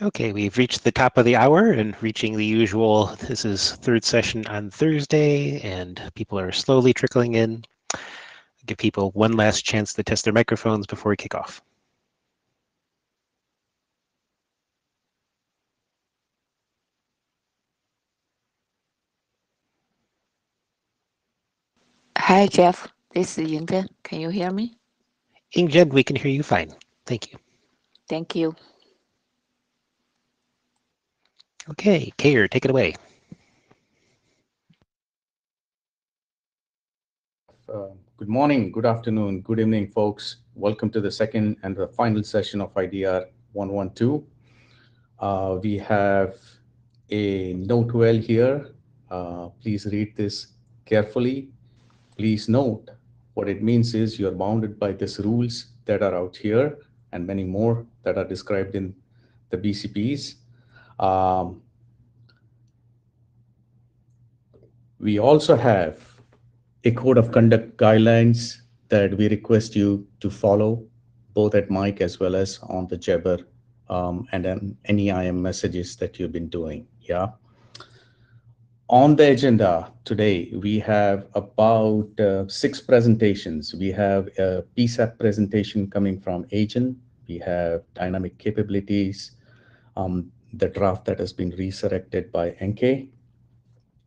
Okay, we've reached the top of the hour and reaching the usual, this is third session on Thursday, and people are slowly trickling in. Give people one last chance to test their microphones before we kick off. Hi, Jeff. This is Yingzhen. Can you hear me? Ingjen, we can hear you fine. Thank you. Thank you. Okay, Kayer, take it away. Good morning, good afternoon, good evening, folks. Welcome to the second and the final session of IDR 112. We have a note well here. Please read this carefully. Please note what it means is you're bounded by these rules that are out here and many more that are described in the BCPs. We also have a code of conduct guidelines that we request you to follow, both at mic as well as on the Jabber and then any IM messages that you've been doing. Yeah. On the agenda today, we have about 6 presentations. We have a PSAP presentation coming from Agent. We have dynamic capabilities, the draft that has been resurrected by NK.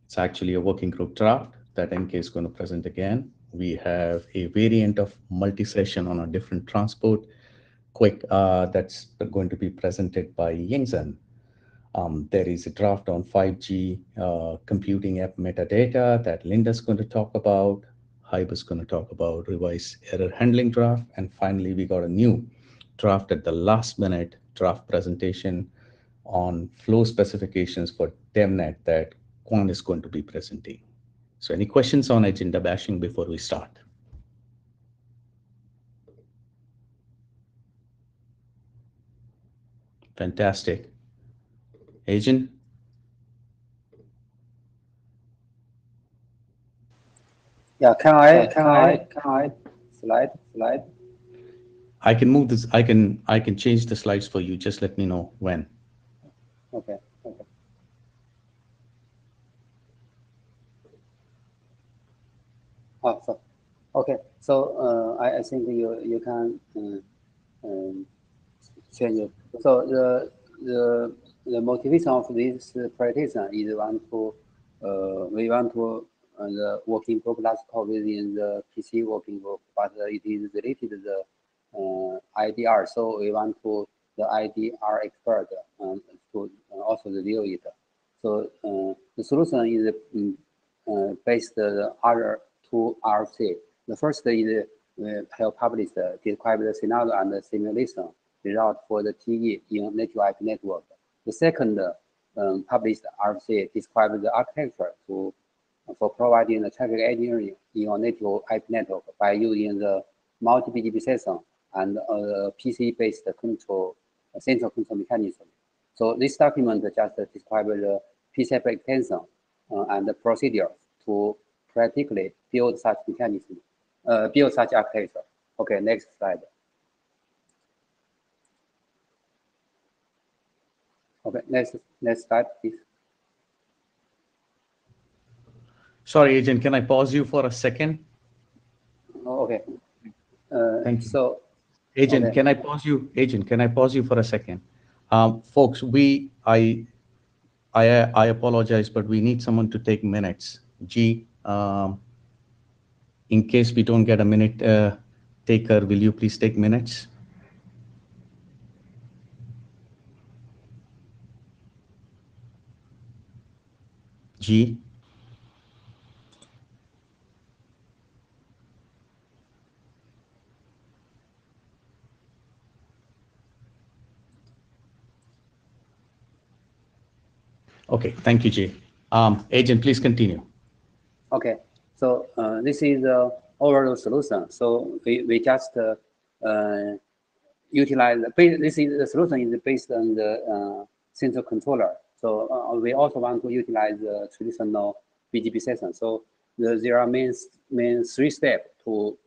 It's actually a working group draft that NK is going to present again. We have a variant of multi-session on a different transport quick that's going to be presented by Yingzhen. There is a draft on 5G computing app metadata that Linda's going to talk about. Hybe is going to talk about revised error handling draft. And finally, we got a new draft at the last minute draft presentation on flow specifications for DevNet that Quan is going to be presenting. So any questions on agenda bashing before we start? Fantastic. Agent? Yeah, can I slide? I can move this. I can change the slides for you. Just let me know when. Okay. Oh, so okay. So I think you can change it. So the motivation of this presentation is we want to the working group last call within the PC working group, but it is related to the IDR. So we want to the IDR expert to also review it. So the solution is based the other two RC. The first is have published describe the scenario and the simulation result for the TE in native IP network. The second published RC describes the architecture for providing the traffic engineering in a native IP network by using the multi-BGP session and PC-based control central control mechanism. So this document just describes the PCAP extension and the procedure to practically build such mechanism, build such architecture. Okay, next slide. Okay, next slide, please. Sorry, Agent, can I pause you for a second? Oh, okay. Thank you. So, Agent, okay. can I pause you? Agent, can I pause you for a second? Folks, I apologize, but we need someone to take minutes. G, in case we don't get a minute taker, will you please take minutes? G. Okay, thank you, G. Agent, please continue. Okay, so this is the overall solution. So we just utilize, this is the solution is based on the central controller. So we also want to utilize the traditional BGP session. So there are main 3 steps to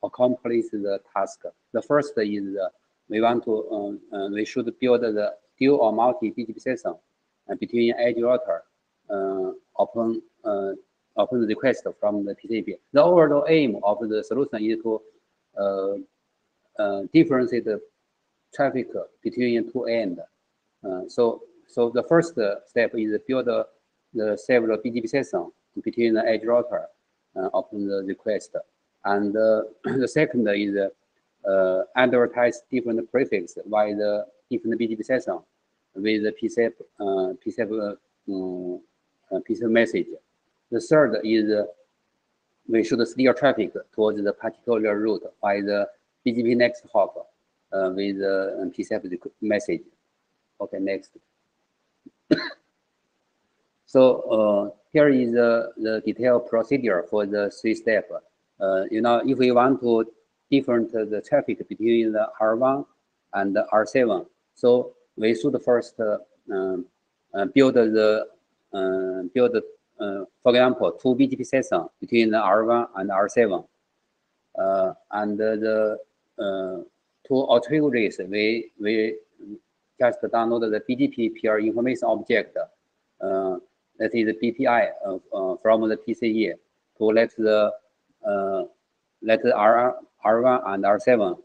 accomplish the task. The first is we want to we should build the dual or multi-BGP session between edge router upon the request from the PCP. The overall aim of the solution is to differentiate the traffic between two ends. So the first step is build the several BGP sessions between the edge router upon the request, and the second is advertise different prefix by the different BGP session with the PCAP message. The third is we should steer traffic towards the particular route by the BGP next hop with the PCAP message. Okay, next. So here is the detailed procedure for the 3-step. If we want to different the traffic between the R1 and the R7, so we should first build for example, two BGP sessions between the R1 and R7, and the two auxiliaries we just download the BGP peer information object. That is the BPI from the PCE to let the R1 and R7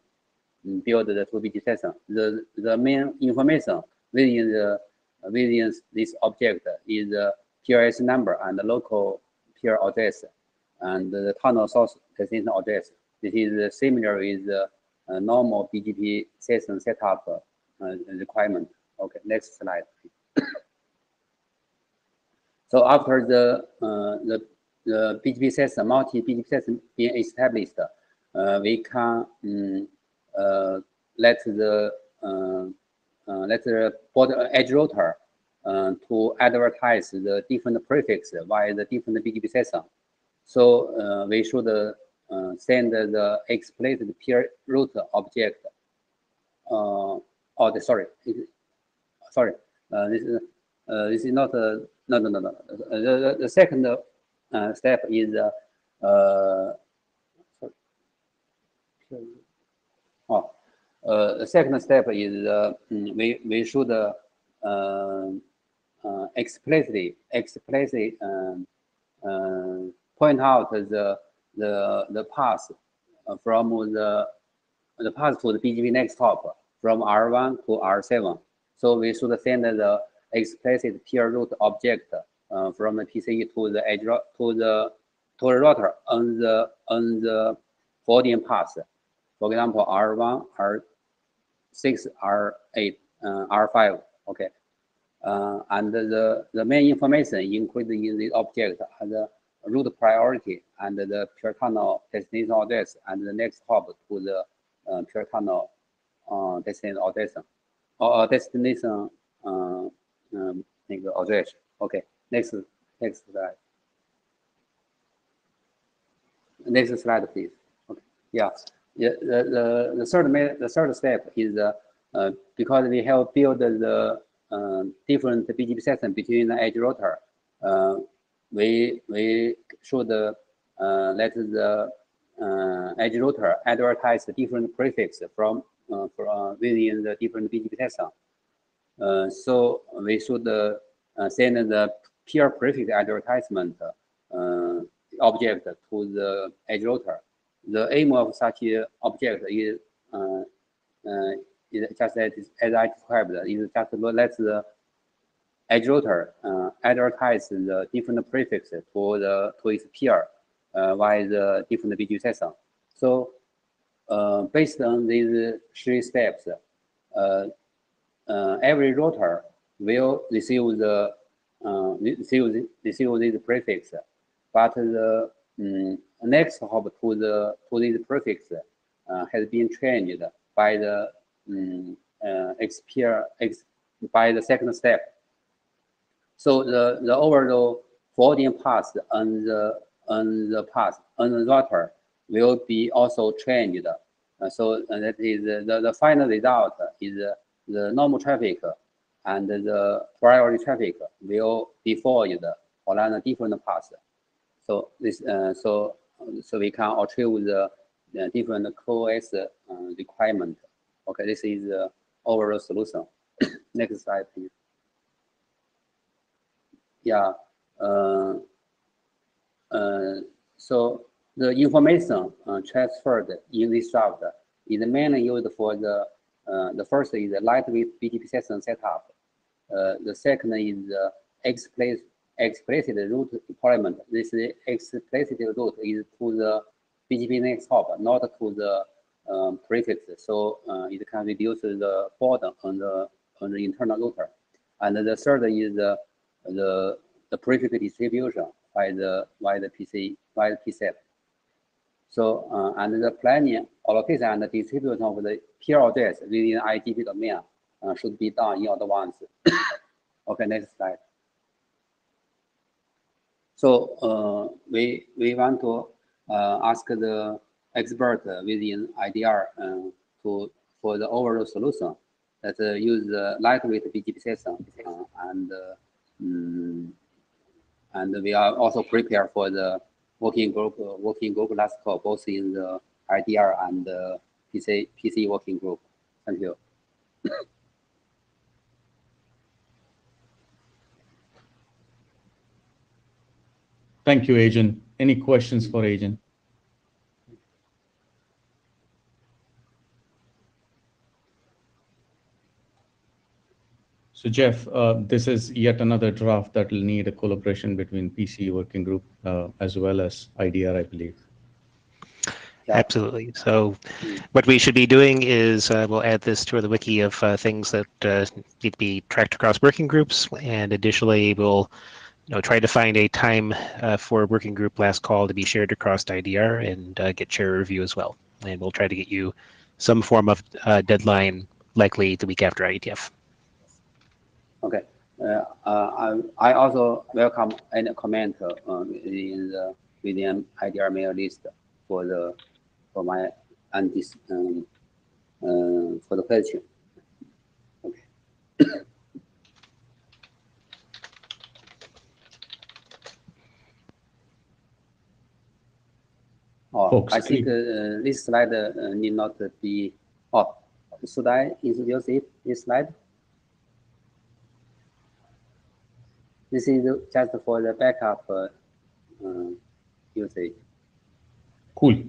build the two BGP session. The main information within this object is the PRS number and the local peer address and the tunnel source destination address. This is similar with the normal BGP session setup requirement. Okay, next slide, please. So after the BGP session, multi-BGP session being established, we can let the border edge router to advertise the different prefix via the different BGP session. So we should send the explicit peer route object. This is not no. The second step is the second step is we should explicitly point out the path from the path to the BGP next hop from R1 to R7. So we should send the explicit peer route object from the PCE to the edge to the router on the forwarding path. For example, R1, R6, R8, R5. Okay, and the main information included in the object are the route priority and the peer tunnel destination address and the next hop to the peer tunnel destination address or destination address. Okay, next slide. Next slide, please. Okay, yeah. The third step is because we have built the different BGP sessions between the edge router. We should let the edge router advertise the different prefix from within the different BGP session. So we should send the peer prefix advertisement object to the edge router. The aim of such object is just as I described, is just to let the edge router advertise the different prefix to its peer via the different BGP session. So based on these 3 steps, every router will receive this prefix, but the next hop to this prefix has been changed by the by the second step. So the overall forwarding path on the router will be also changed. So that is the final result is the normal traffic and the priority traffic will be forwarded along a different path. So this so we can achieve the different QoS requirement. Okay, this is the overall solution. Next slide, please. Yeah. So the information transferred in this draft is mainly used for the first is the lightweight BGP session setup. The second is the explicit route deployment. This explicit route is to the BGP next hop, not to the prefix. So it can reduce the burden on the internal router. And the third is the prefix distribution by the PCAP. So and the planning, allocation, and the distribution of the peer address within IGP domain should be done in advance. Okay, next slide. So we want to ask the expert within IDR for the overall solution that use the lightweight BGP session and we are also prepared for the working group last call, both in the IDR and the PC working group. Thank you. Thank you, Agent. Any questions for Agent? So Jeff, this is yet another draft that will need a collaboration between PC working group as well as IDR, I believe. Yeah. Absolutely. So what we should be doing is we'll add this to the wiki of things that need to be tracked across working groups, and additionally we'll try to find a time for working group last call to be shared across IDR and get chair review as well. And we'll try to get you some form of deadline, likely the week after IETF. Okay. I also welcome any comment within IDR mail list for my for the question. Okay. Folks, I think this slide need not be. Oh, should I introduce this slide? This is just for the backup usage. Cool.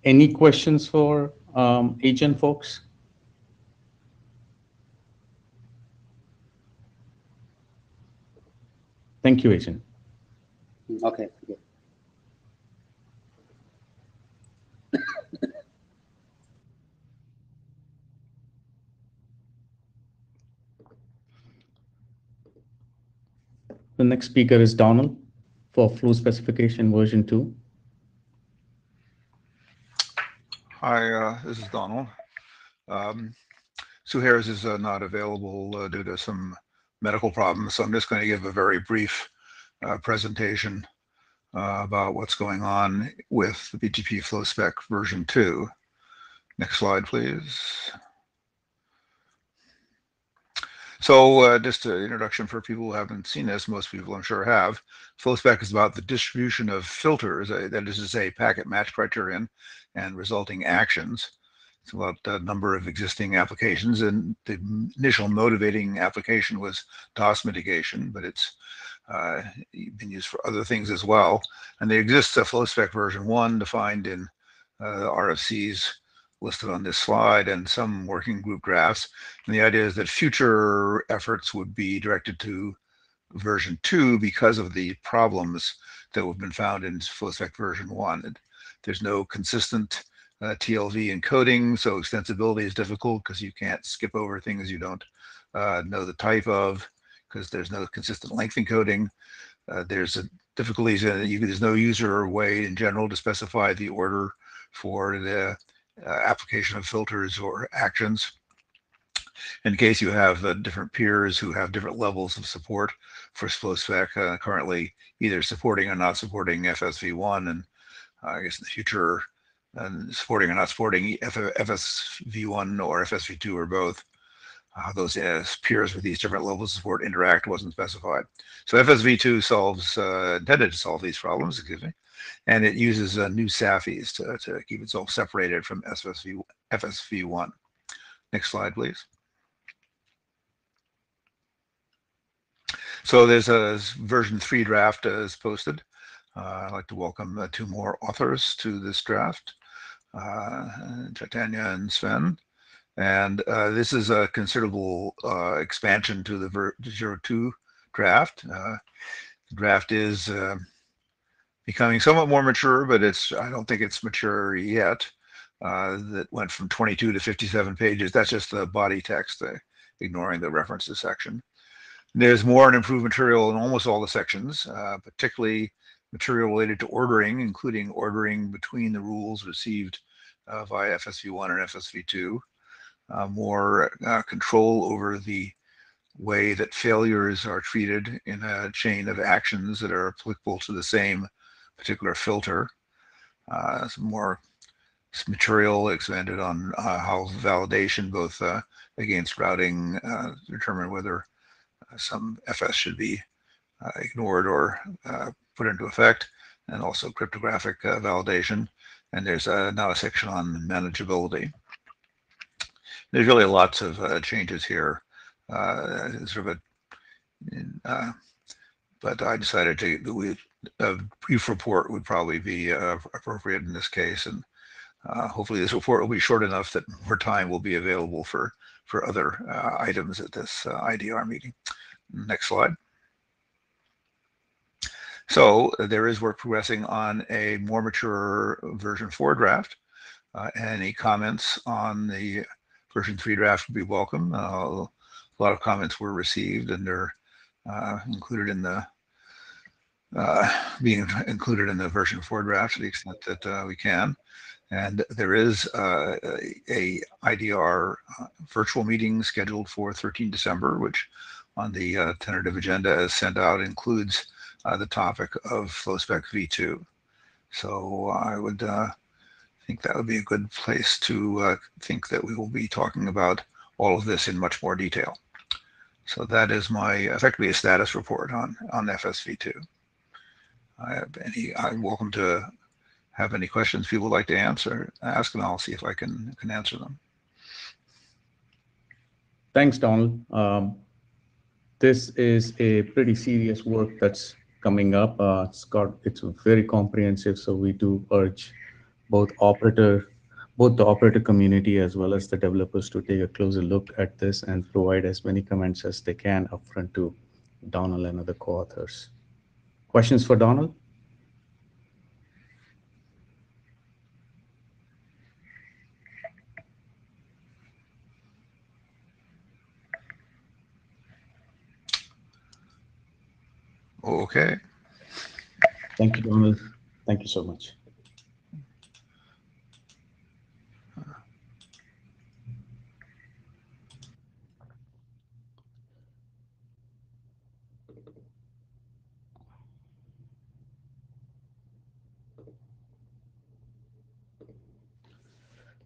Any questions for Agent, folks? Thank you, Agent. Okay. Okay. The next speaker is Donald for flow specification version 2. Hi, this is Donald. Sue Harris is not available due to some medical problems, so I'm just going to give a very brief presentation about what's going on with the BGP Flow Spec version 2. Next slide, please. So just an introduction for people who haven't seen this. Most people I'm sure have. Flow Spec is about the distribution of filters, that is to say packet match criterion and resulting actions. It's about the number of existing applications, and the initial motivating application was DOS mitigation, but it's been used for other things as well. And there exists a Flow Spec version 1 defined in RFCs listed on this slide and some working group drafts. And the idea is that future efforts would be directed to version 2 because of the problems that have been found in Flow Spec version 1. There's no consistent TLV encoding, so extensibility is difficult because you can't skip over things you don't know the type of, because there's no consistent length encoding. There's difficulties in it. There's no user way in general to specify the order for the application of filters or actions. In case you have different peers who have different levels of support for Flow Spec, currently either supporting or not supporting FSV1, and I guess in the future supporting or not supporting FSV1 or FSV2 or both. Those peers with these different levels of support interact wasn't specified. So FSV2 solves, intended to solve these problems, excuse me, and it uses new SAFEs to keep itself separated from FSV1. Next slide, please. So there's a version 3 draft is posted. I'd like to welcome 2 more authors to this draft, Chaitanya and Sven. And this is a considerable expansion to the 02 draft. The draft is becoming somewhat more mature, but I don't think it's mature yet. That went from 22 to 57 pages. That's just the body text, ignoring the references section. There's more and improved material in almost all the sections, particularly material related to ordering, including ordering between the rules received via FSV1 and FSV2. More control over the way that failures are treated in a chain of actions that are applicable to the same particular filter. Some more material expanded on how validation, both against routing, determine whether some FS should be ignored or put into effect, and also cryptographic validation. And there's now a section on manageability. There's really lots of changes here. But I decided a brief report would probably be appropriate in this case, and hopefully this report will be short enough that more time will be available for other items at this IDR meeting. Next slide. So there is work progressing on a more mature version 4 draft. Any comments on the version 3 draft would be welcome. A lot of comments were received, and they're included in the being included in the version 4 draft to the extent that we can. And there is a IDR virtual meeting scheduled for 13 December, which on the tentative agenda as sent out includes the topic of FlowSpec v2. So I would think that would be a good place to think that we will be talking about all of this in much more detail. So that is my effectively a status report on FSV2. I'm welcome to have any questions people would like to ask, and I'll see if I can answer them. Thanks, Donald. This is a pretty serious work that's coming up. It's very comprehensive, so we do urge both the operator community as well as the developers to take a closer look at this and provide as many comments as they can upfront to Donald and other co-authors. Questions for Donald? Okay. Thank you, Donald. Thank you so much.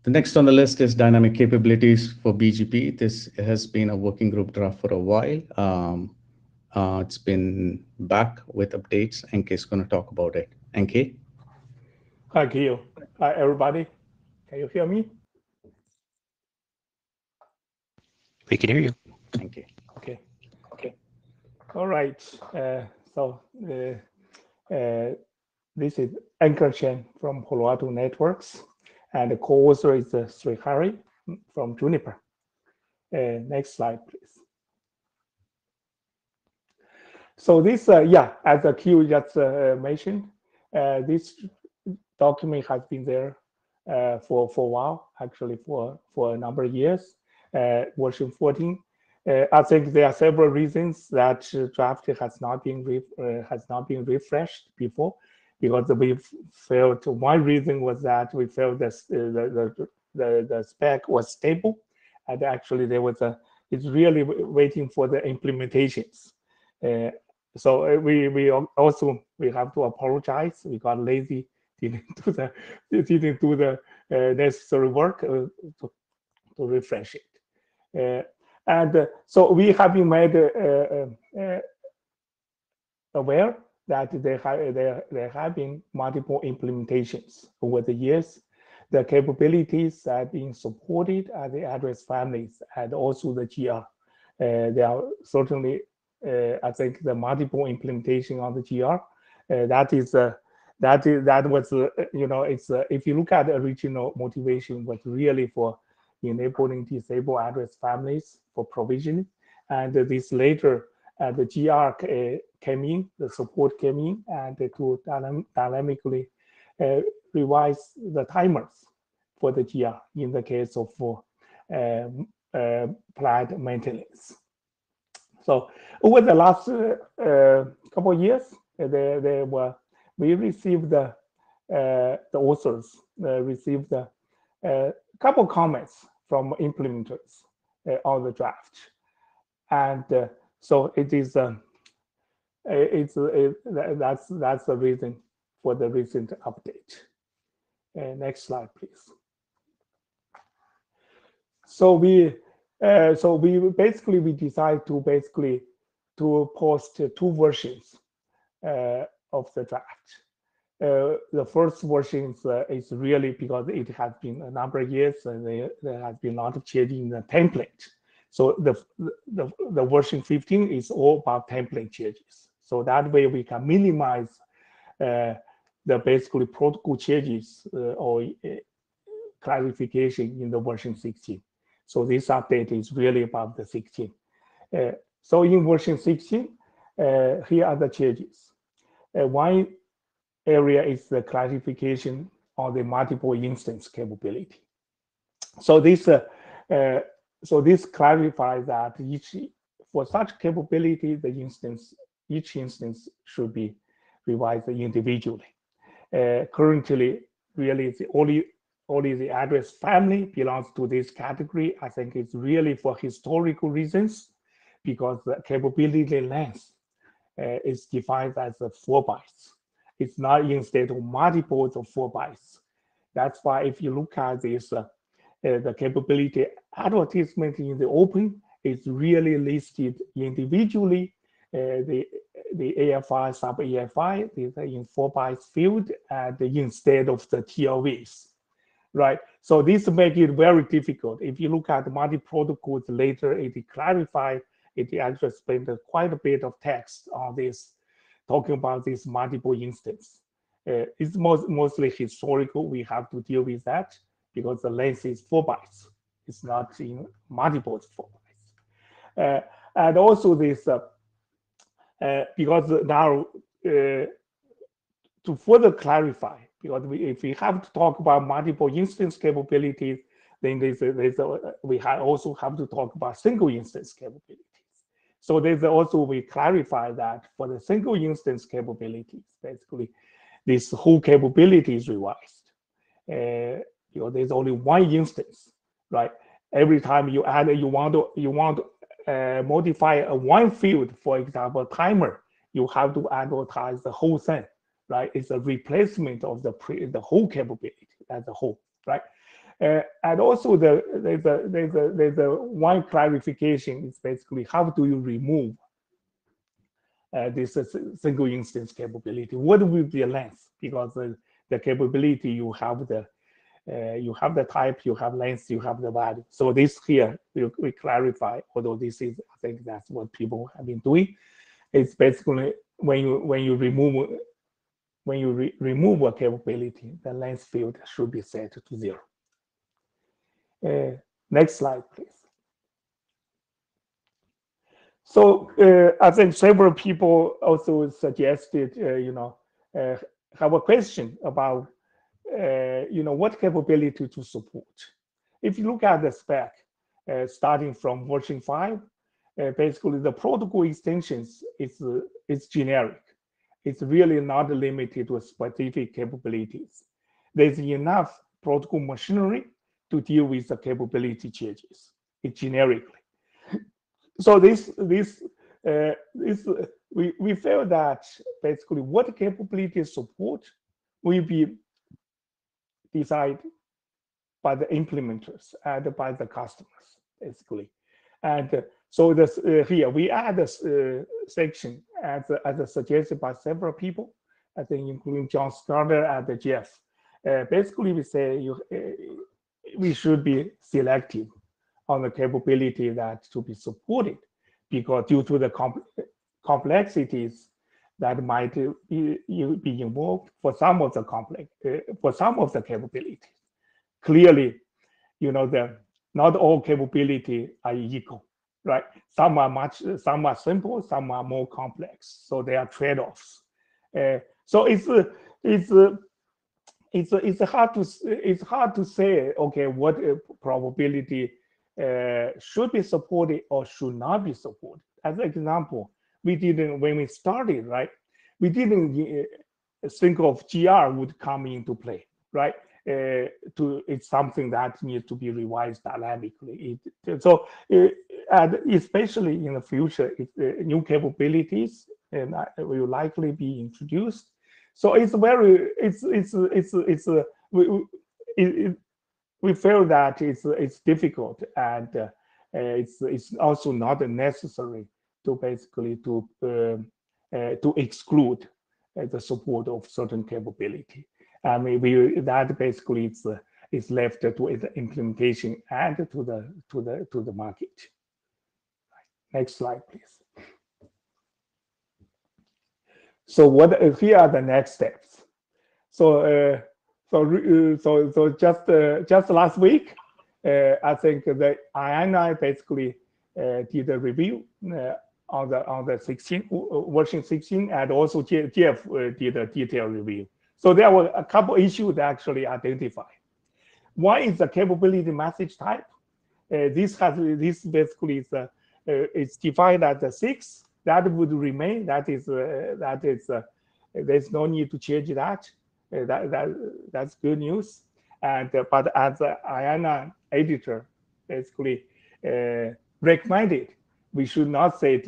The next on the list is dynamic capabilities for BGP. This has been a working group draft for a while. It's been back with updates. NK is going to talk about it. NK? Hi, Gil. Hi, everybody. Can you hear me? We can hear you. Thank you. Okay. All right. This is Anchor Chen from Palo Networks, and the co-author is Srihari from Juniper. Next slide, please. So this, as Q just mentioned, this document has been there for a while, actually for a number of years. Version 14. I think there are several reasons that draft has not been refreshed before, because we felt one reason was that we felt that the spec was stable, and actually it's really waiting for the implementations. So we have to apologize. We got lazy, didn't do the necessary work to refresh it. So we have been made aware that there have been multiple implementations over the years. The capabilities are being supported at the address families and also the GR. They are certainly I think the multiple implementation of the GR. That was it's if you look at the original motivation was really for enabling disabled address families for provisioning, and this later the GR came in, the support came in, and to dynamically revise the timers for the GR in the case of plant maintenance. So over the last couple of years, we received the authors received a couple comments from implementers on the draft, and so it is that's the reason for the recent update. Next slide, please. So we decided to post two versions of the draft. The first version is really because it has been a number of years and there has been a lot of change in the template. So the version 15 is all about template changes. So that way we can minimize the basically protocol changes or clarification in the version 16. So this update is really about the 16. So in version 16, here are the changes. One area is the clarification on the multiple instance capability. So this clarifies that for such capability, each instance should be revised individually. Currently, really, it's only the address family belongs to this category. I think it's really for historical reasons, because the capability length is defined as 4 bytes. It's not instead of multiples of 4 bytes. That's why if you look at this, the capability advertisement in the open is really listed individually. The AFI, sub AFI, these are in 4 bytes field, and instead of the TLVs. Right, so this makes it very difficult. If you look at multi-protocols later, it clarified, it actually spent quite a bit of text on this, talking about this multiple instance. It's mostly historical. We have to deal with that because the length is 4 bytes. It's not in multiples 4 bytes. And also this, because now to further clarify, because if we have to talk about multiple instance capabilities, then we also have to talk about single instance capabilities. So we clarify that for the single instance capabilities, basically, this whole capability is revised. There's only one instance, right? Every time you add, you want to modify one field, for example, timer, you have to advertise the whole thing. Right, it's a replacement of the whole capability as a whole, right? And also there's a one clarification is basically how do you remove this single instance capability? What will be the length? Because the capability you have the type, you have length, you have the value. So this here we clarify. Although this is, I think that's what people have been doing. It's basically when you remove. When you remove a capability, the length field should be set to 0. Next slide, please. So I think several people also suggested, have a question about, what capability to support. If you look at the spec, starting from version 5, basically the protocol extensions is generic. It's really not limited to specific capabilities. There's enough protocol machinery to deal with the capability changes. It's generically. So we feel that basically what capability support will be decided by the implementers and by the customers, basically. And so this here we add this section as suggested by several people, I think including John Scudder and Jeff. Basically, we say we should be selective on the capability that to be supported, because due to the complexities that might be involved for some of the capabilities. Clearly, not all capability are equal, right? Some are simple, some are more complex. So there are trade-offs. So it's hard to say, okay, what probability should be supported or should not be supported. As an example, when we started, right, we didn't think of GR would come into play, right? It's something that needs to be revised dynamically. And especially in the future, new capabilities will likely be introduced. So we feel that it's difficult, and it's also not necessary to basically to exclude the support of certain capability. I mean, that basically is left to the implementation and to the market. Next slide, please. So here are the next steps. So just last week, I think the INI basically did a review on the version 16, and also GF did a detailed review. So there were a couple issues actually identified. One is the capability message type. This basically is it's defined as a 6. That would remain. There's no need to change that. That's good news. And but as the IANA editor basically recommended, we should not say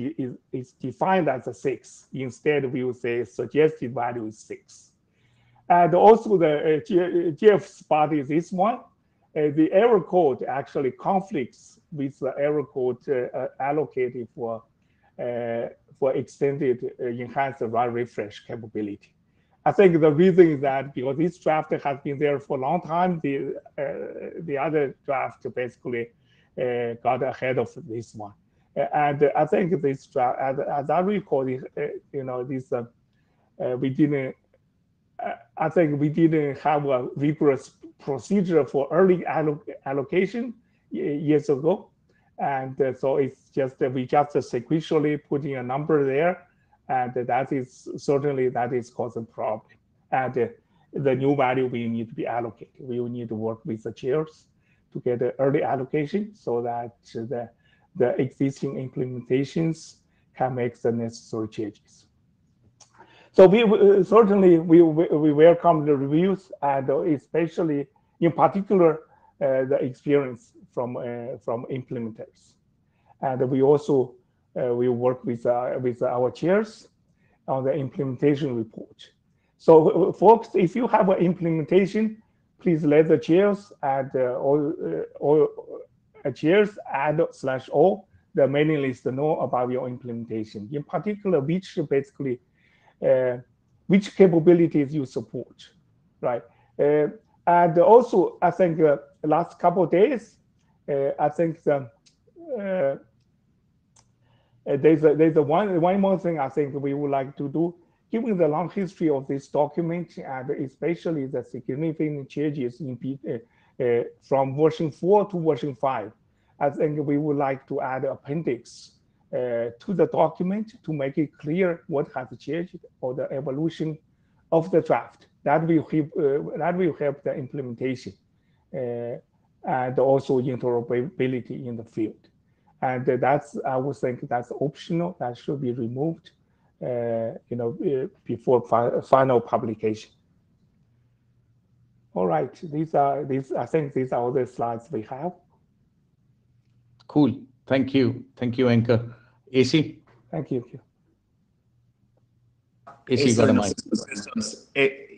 it's defined as a 6. Instead, we will say suggested value is 6. And also the GF's part is this one. The error code actually conflicts with the error code allocated for extended enhanced run refresh capability. I think the reason is that because this draft has been there for a long time, the other draft basically got ahead of this one. And I think this draft, as I recall, we didn't. I think we didn't have a rigorous procedure for early allocation years ago, and so it's just we just sequentially putting a number there, and that is causing problem. And the new value will need to be allocated. We will need to work with the chairs to get the early allocation so that the existing implementations can make the necessary changes. So we certainly welcome the reviews, and especially in particular the experience from implementers. And we also we work with our chairs on the implementation report. So folks, if you have an implementation, please let the chairs and all chairs add /o the mailing list know about your implementation. In particular, which capabilities you support, right? And also, I think last couple of days, I think there's one more thing I think we would like to do, given the long history of this document, and especially the significant changes from version 4 to version 5. I think we would like to add appendix to the document to make it clear what has changed or the evolution of the draft. That will help the implementation and also interoperability in the field. And I would think that's optional. That should be removed, before final publication. All right, I think these are all the slides we have. Cool. Thank you, Anchor. AC. Thank you. AC got a mic.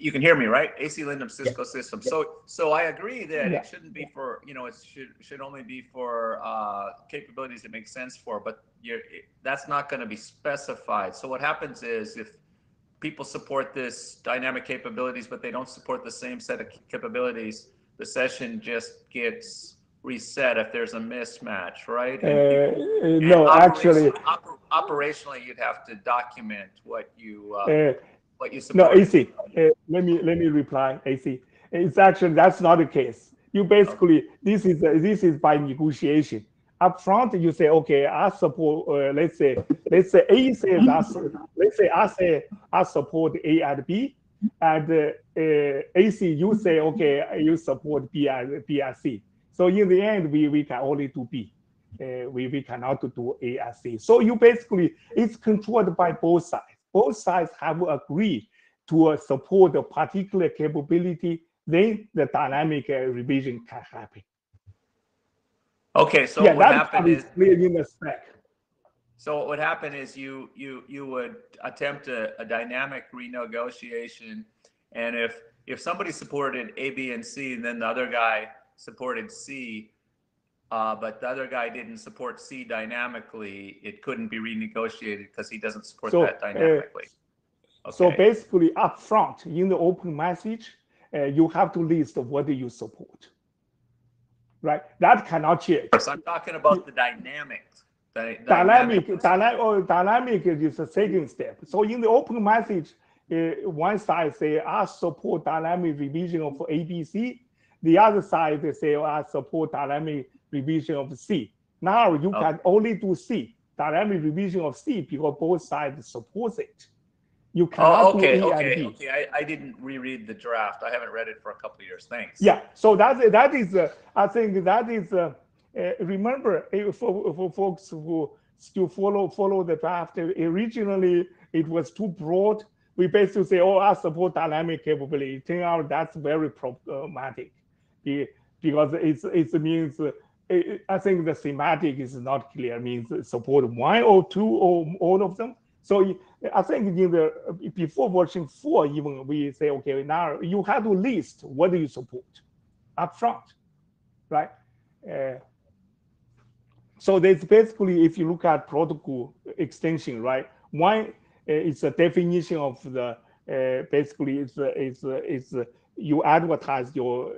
You can hear me, right? AC Lindum Cisco Systems. So I agree that it shouldn't be for, it should only be for capabilities it makes sense for, but that's not going to be specified. So what happens is if people support this dynamic capabilities, but they don't support the same set of capabilities, the session just gets reset if there's a mismatch, right? No, actually, operationally, you'd have to document what you no, support. AC. Let me reply, AC. It's actually that's not the case. You basically this is by negotiation. Up front, you say, okay, I support. Let's say A says I support A and B, and AC you say, okay, you support B and C. So in the end, we can only do B. We cannot do A and C. So you basically it's controlled by both sides. Both sides have agreed to support a particular capability, then the dynamic revision can happen. Okay, so yeah, what that happened is clear in the spec. So what would happen is you would attempt a dynamic renegotiation, and if somebody supported A, B, and C, and then the other guy supported C, but the other guy didn't support C dynamically, it couldn't be renegotiated because he doesn't support that dynamically. Okay. So basically, up front in the open message, you have to list what do you support. Right, that cannot change. I'm talking about the dynamics. Dynamic is the second step. So in the open message, one side say I support dynamic revision of ABC. The other side they say I support dynamic revision of C. Now you can only do C, dynamic revision of C, because both sides support it. You cannot do A and B. Okay. I didn't reread the draft. I haven't read it for a couple of years. Thanks. Yeah. So that is I think that is remember for folks who still follow the draft. Originally it was too broad. We basically say, oh, I support dynamic capability. It turned out that's very problematic because it means. I think the semantic is not clear. It means support one or two or all of them. So I think before version 4, even we say, okay, now you have to list what do you support up front, right? So there's basically, if you look at protocol extension, right? One is a definition of the basically it's you advertise your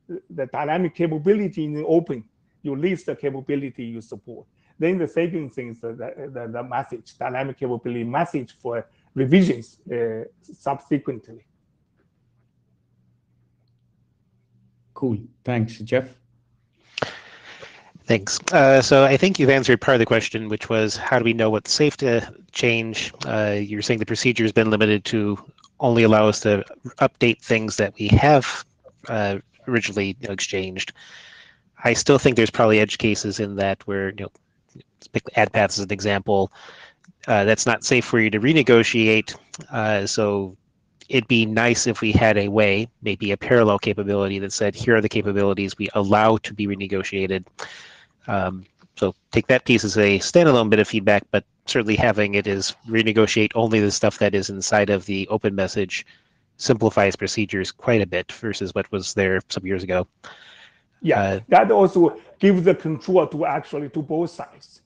the dynamic capability in the open. You list the capability you support. Then the second thing is the message, dynamic capability message for revisions subsequently. Cool. Thanks, Jeff. Thanks. So I think you've answered part of the question, which was how do we know what's safe to change? You're saying the procedure has been limited to only allow us to update things that we have originally exchanged. I still think there's probably edge cases in that where, pick add paths as an example, that's not safe for you to renegotiate. So it'd be nice if we had a way, maybe a parallel capability that said, here are the capabilities we allow to be renegotiated. So take that piece as a standalone bit of feedback, but certainly having it as renegotiate only the stuff that is inside of the open message simplifies procedures quite a bit versus what was there some years ago. Yeah, that also gives the control to both sides.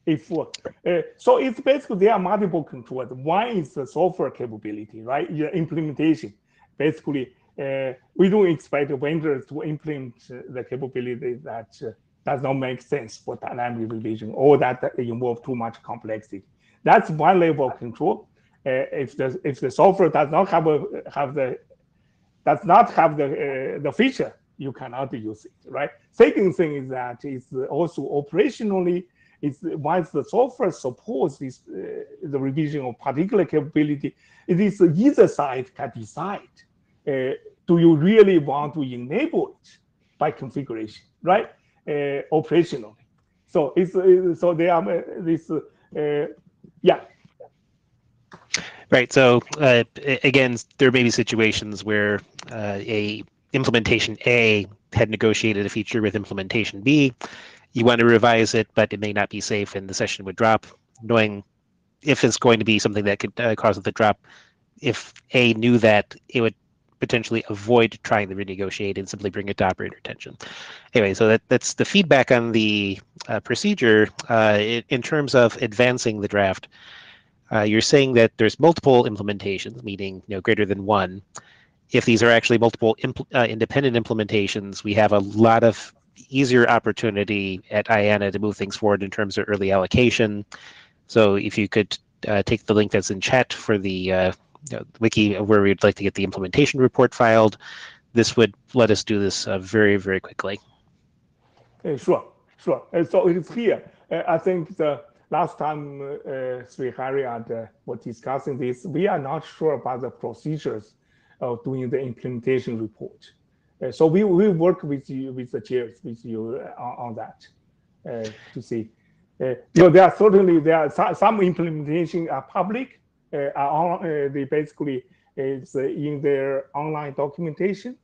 So it's basically there are multiple controls. One is the software capability, right? Your implementation. Basically, we don't expect the vendors to implement the capability that does not make sense for dynamic revision or that involve too much complexity. That's one level of control. If the software does not have the feature, you cannot use it, right? Second thing is that it's also operationally, it's once the software supports this, the revision of particular capability, it is either side can decide, do you really want to enable it by configuration, right? Operationally. So so they are this, yeah. Right. So again, there may be situations where a implementation A had negotiated a feature with implementation B. You want to revise it, but it may not be safe and the session would drop. Knowing if it's going to be something that could cause it to drop, if A knew that, it would potentially avoid trying to renegotiate and simply bring it to operator attention. Anyway, so that's the feedback on the procedure. In terms of advancing the draft, you're saying that there's multiple implementations, meaning greater than one. If these are actually multiple independent implementations, we have a lot of easier opportunity at IANA to move things forward in terms of early allocation. So if you could take the link that's in chat for the wiki where we'd like to get the implementation report filed, this would let us do this very, very quickly. Sure. So it's here. I think the last time Sri Hari and were discussing this, we are not sure about the procedures of doing the implementation report. So we will work with you, with the chairs, with you on that to see. There are some implementation are public. They basically is in their online documentation.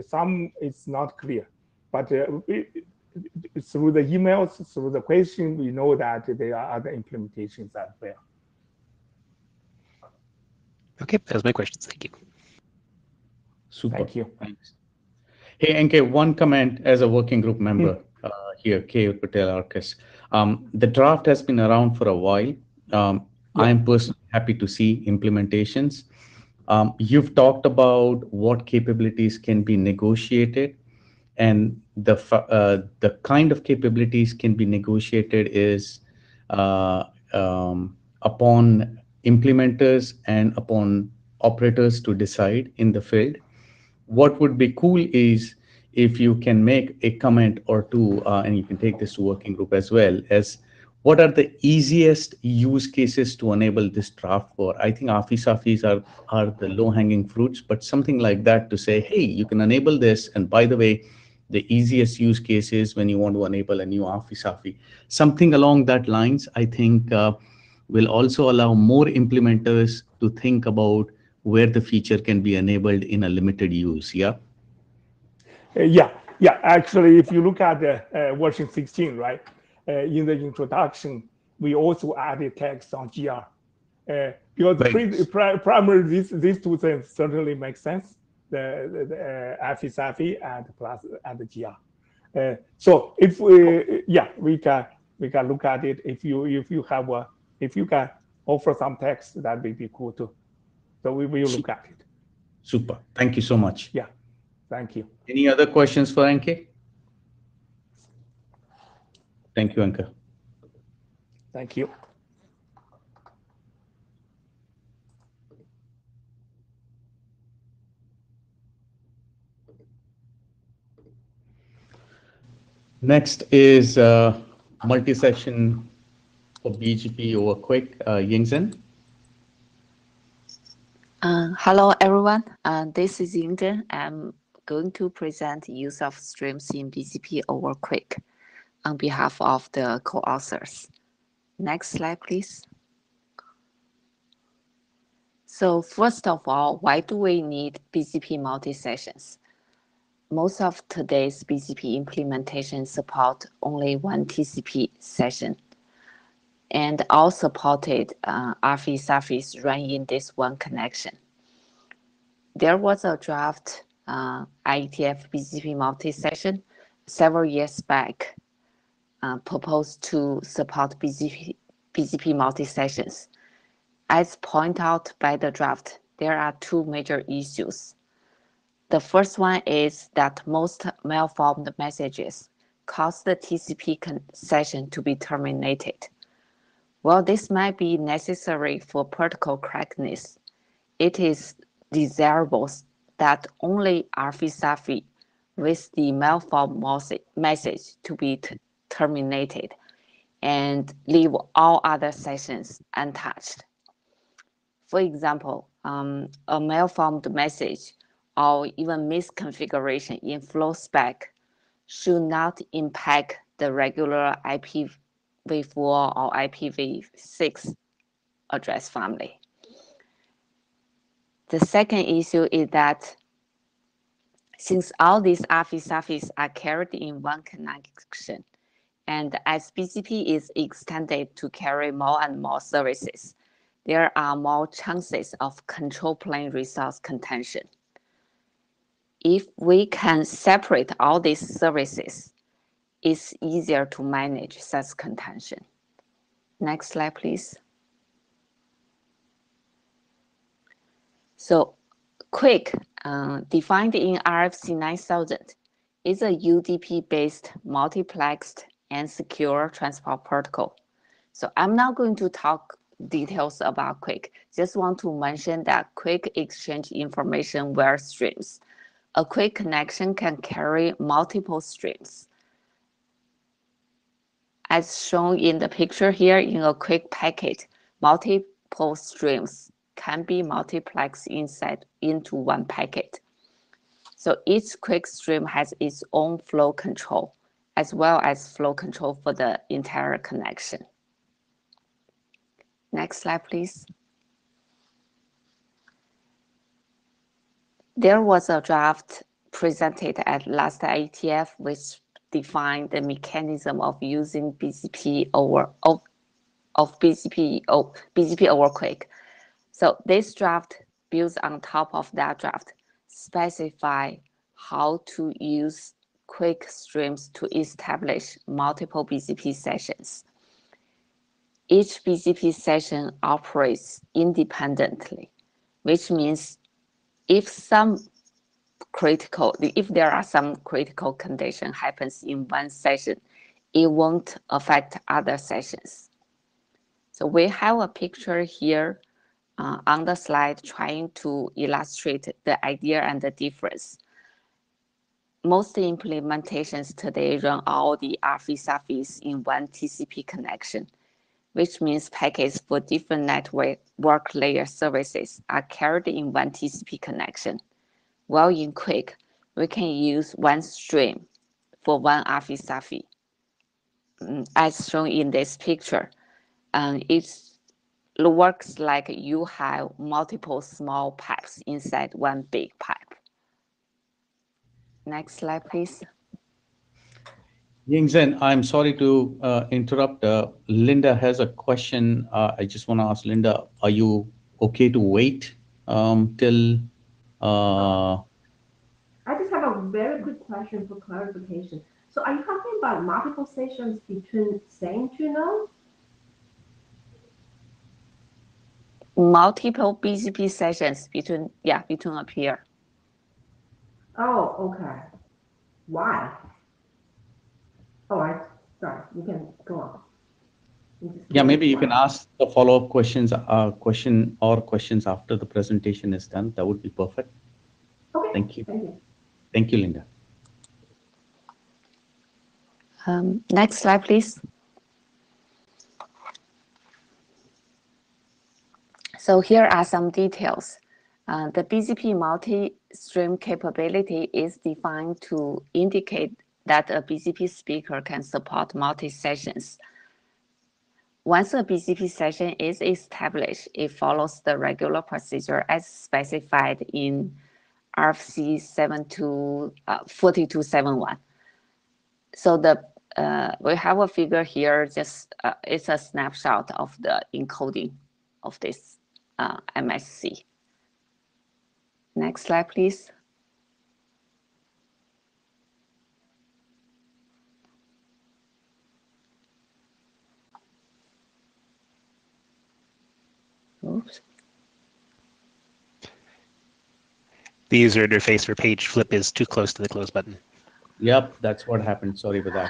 Some it's not clear, but through the emails, through the question, we know that there are other implementations as well. Okay, that was my questions. Thank you. Super. Thank you. Thanks. Hey, NK, one comment as a working group member here, K. Patel Arcus. The draft has been around for a while. I am personally happy to see implementations. You've talked about what capabilities can be negotiated, and the kind of capabilities can be negotiated is upon implementers and upon operators to decide in the field. What would be cool is if you can make a comment or two, and you can take this to working group as well, as what are the easiest use cases to enable this draft for? I think AFI-SAFIs are the low-hanging fruits, but something like that to say, hey, you can enable this, and by the way, the easiest use case is when you want to enable a new AFI-SAFI. Something along that lines, I think will also allow more implementers to think about where the feature can be enabled in a limited use. Yeah. Actually, if you look at the version 16, right, in the introduction, we also added text on GR. Because primarily these two things certainly make sense. The AFI-SAFI and the GR. So if we can look at it. If you can offer some text, that would be cool too. So we will look at it. Super. Thank you so much. Yeah. Thank you. Any other questions for NK? Thank you, NK. Thank you. Next is multi-session for BGP over quick. Yingzhen. Hello, everyone. This is Yingzhen. I'm going to present use of streams in BGP over quick on behalf of the co-authors. Next slide, please. So first of all, why do we need BGP multi-sessions? Most of today's BGP implementations support only one TCP session, and all supported AFI-SAFIs run in this one connection. There was a draft IETF BGP multi-session several years back proposed to support BGP multi-sessions. As pointed out by the draft, there are two major issues. The first one is that most malformed messages cause the TCP session to be terminated. While this might be necessary for protocol correctness, it is desirable that only AFI-SAFI with the malformed message to be terminated and leave all other sessions untouched. For example, a malformed message or even misconfiguration in flow spec should not impact the regular IPv4 or IPv6 address family. The second issue is that since all these AFI-SAFIs are carried in one connection, and as BGP is extended to carry more and more services, there are more chances of control plane resource contention. If we can separate all these services, it's easier to manage such contention. Next slide, please. So quick, defined in RFC 9000, is a UDP-based multiplexed and secure transport protocol. So I'm not going to talk details about QUIC. Just want to mention that QUIC exchange information via streams. A QUIC connection can carry multiple streams. As shown in the picture here, in a QUIC packet, multiple streams can be multiplexed into one packet. So each QUIC stream has its own flow control, as well as flow control for the entire connection. Next slide, please. There was a draft presented at last IETF which defined the mechanism of using BGP over QUIC. So this draft builds on top of that draft, specify how to use QUIC streams to establish multiple BGP sessions. Each BGP session operates independently, which means if there are some critical condition happens in one session, it won't affect other sessions. So we have a picture here on the slide trying to illustrate the idea and the difference. Most implementations today run all the RFC in one TCP connection, which means packets for different network layer services are carried in one TCP connection. While in QUIC, we can use one stream for one RFC. As shown in this picture, it works like you have multiple small pipes inside one big pipe. Next slide, please. Yingzhen, I'm sorry to interrupt. Linda has a question. I just want to ask Linda, are you okay to wait till... I just have a very quick question for clarification. So are you talking about multiple sessions between same two nodes? Multiple BGP sessions between a peer. Oh, okay. Why? Oh, sorry, you can go on. Yeah, maybe you can ask the follow-up questions questions after the presentation is done. That would be perfect. Okay. Thank you. Thank you. Thank you, Linda. Next slide, please. So here are some details. The BGP multi-stream capability is defined to indicate that a BGP speaker can support multi-sessions. Once a BGP session is established, it follows the regular procedure as specified in RFC 4271. So we have a figure here, just it's a snapshot of the encoding of this MSC. Next slide, please. Oops. The user interface for page flip is too close to the close button. Yep, that's what happened. Sorry for that.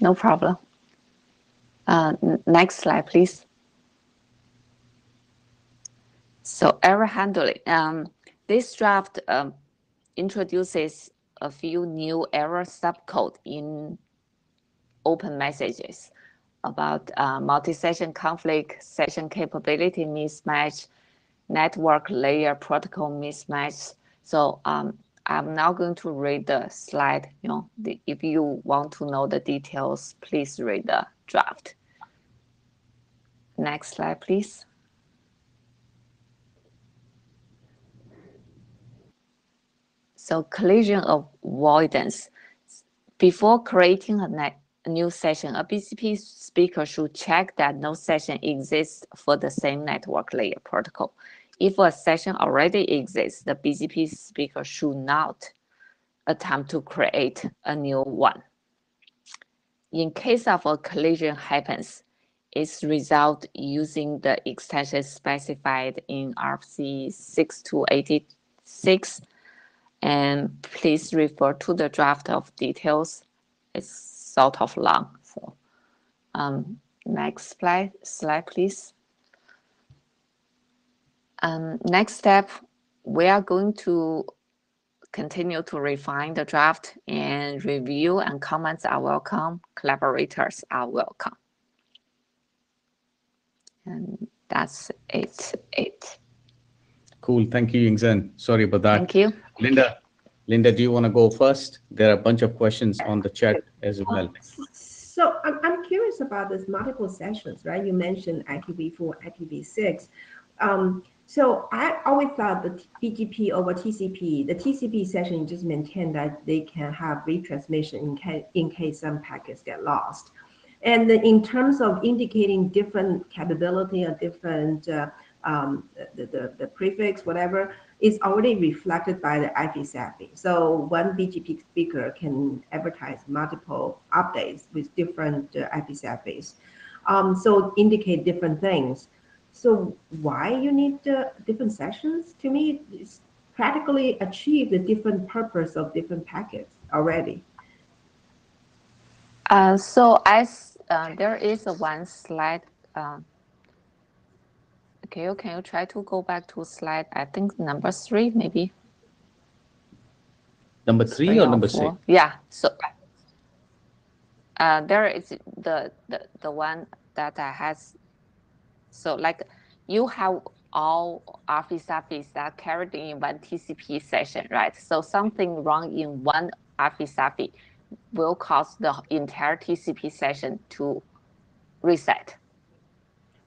No problem. Next slide, please. So error handling. This draft introduces a few new error subcode in open messages about multi-session conflict, session capability mismatch, network layer protocol mismatch. So I'm now going to read the slide. If you want to know the details, please read the draft. Next slide, please. So collision avoidance. Before creating a new session, a BGP speaker should check that no session exists for the same network layer protocol. If a session already exists, the BGP speaker should not attempt to create a new one. In case of a collision happens, it's resolved using the extension specified in RFC 6286. And please refer to the draft of details. It's sort of long. So next slide, please. Next step, we are going to continue to refine the draft, and review and comments are welcome. Collaborators are welcome. And that's it. Cool. Thank you, Yingzhen. Sorry about that. Thank you. Linda, do you want to go first? There are a bunch of questions on the chat as well. So I'm curious about this multiple sessions, right? You mentioned IPv4, IPv6. So I always thought the BGP over TCP, the TCP session just maintained that they can have retransmission in case some packets get lost. And then in terms of indicating different capability or different the prefix, whatever, is already reflected by the IPsAPI. So one BGP speaker can advertise multiple updates with different IPsAPIs. So indicate different things. So why you need different sessions? To me, it's practically achieve the different purpose of different packets already. So as there is one slide. Can you try to go back to slide, I think number 3, maybe? Number 3 or number 6? Yeah. So there is the one that has. So like you have all RFC that carried in one TCP session, right? So something wrong in one RFC will cause the entire TCP session to reset.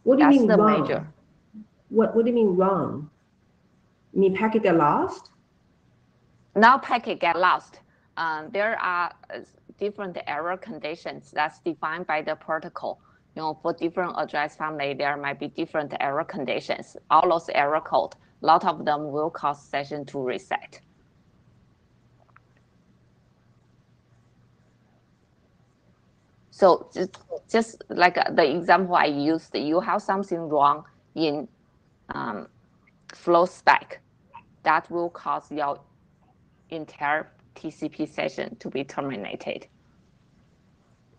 What do you mean the wrong? Major. What do you mean wrong? You mean packet get lost? Now packet get lost. There are different error conditions that's defined by the protocol. For different address family, there might be different error conditions. All those error code, a lot of them will cause session to reset. So just like the example I used, you have something wrong in flow spec, that will cause your entire TCP session to be terminated.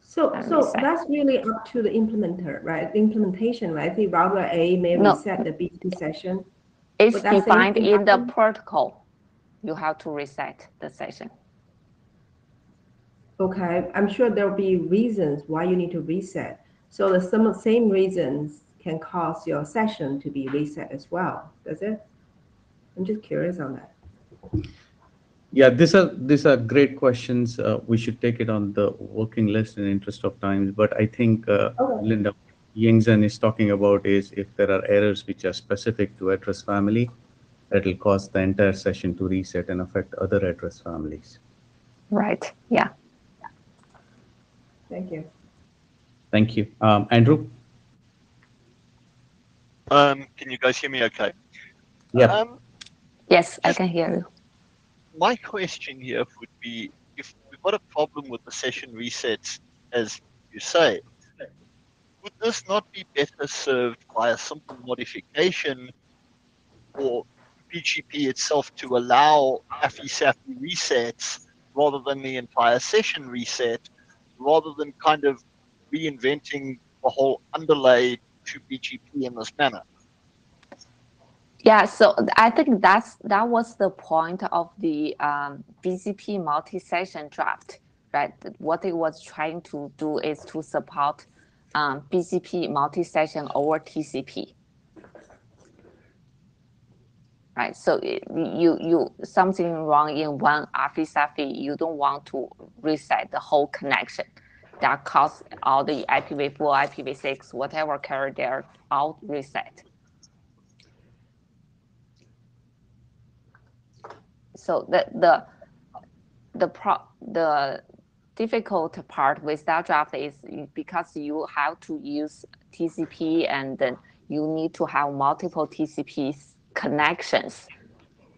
So that's really up to the implementer, right? The implementation, right? The router A may reset the BGP session. It's defined in the protocol. You have to reset the session. Okay, I'm sure there'll be reasons why you need to reset. So the same reasons can cause your session to be reset as well, does it? I'm just curious on that. Yeah, these are great questions. We should take it on the working list in the interest of time. But I think Linda, Yingzhen is talking about is if there are errors which are specific to address family, that will cause the entire session to reset and affect other address families. Right. Yeah. Thank you. Thank you. Andrew? Can you guys hear me okay? Yeah. Yes, I can hear you. My question here would be, if we've got a problem with the session resets, as you say, would this not be better served by a simple modification or BGP itself to allow AFI-SAFI resets rather than the entire session reset, rather than kind of reinventing the whole underlay to BGP in this manner? Yeah, so I think that was the point of the BGP multi-session draft, right? What it was trying to do is to support BGP multi-session over TCP. Right, so you something wrong in one RFC, you don't want to reset the whole connection. That cause all the IPv4, IPv6, whatever carrier there, all reset. So the difficult part with that draft is because you have to use TCP and then you need to have multiple TCP connections.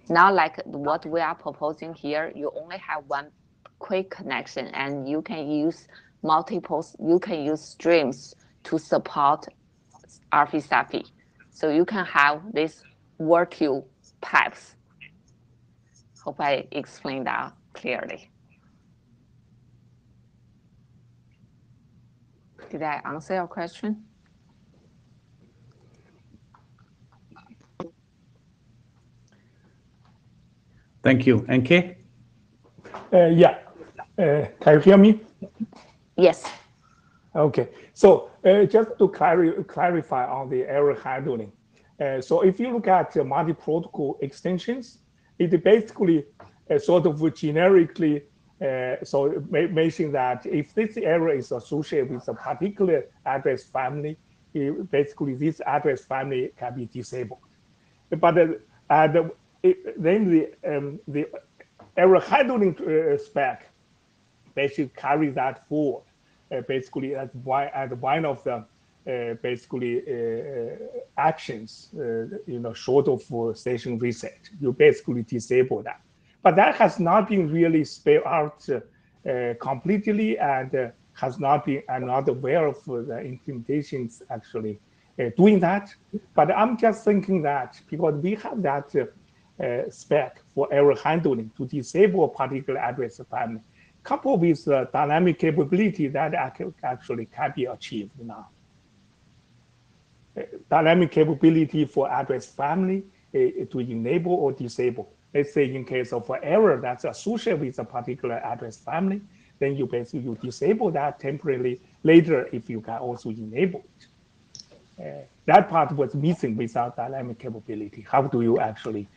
Not like what we are proposing here, you only have one quick connection and you can use you can use streams to support RFC. So you can have these virtual pipes. Hope I explained that clearly. Did I answer your question? Thank you. And Kay? Yeah. Can you hear me? Yes. Okay. So just to clarify on the error handling. So if you look at multi-protocol extensions, it basically sort of generically mention that if this error is associated with a particular address family, basically this address family can be disabled. But then the error handling spec basically carry that forward. Basically, as one of the actions, short of station reset, you basically disable that. But that has not been really spelled out completely, and has not been. I'm not aware of the implementations actually doing that. But I'm just thinking that because we have that spec for error handling to disable a particular address family, coupled with the dynamic capability that actually can be achieved now. Dynamic capability for address family to enable or disable. Let's say in case of an error that's associated with a particular address family, then you basically disable that temporarily. Later, if you can also enable it. That part was missing without dynamic capability. How do you actually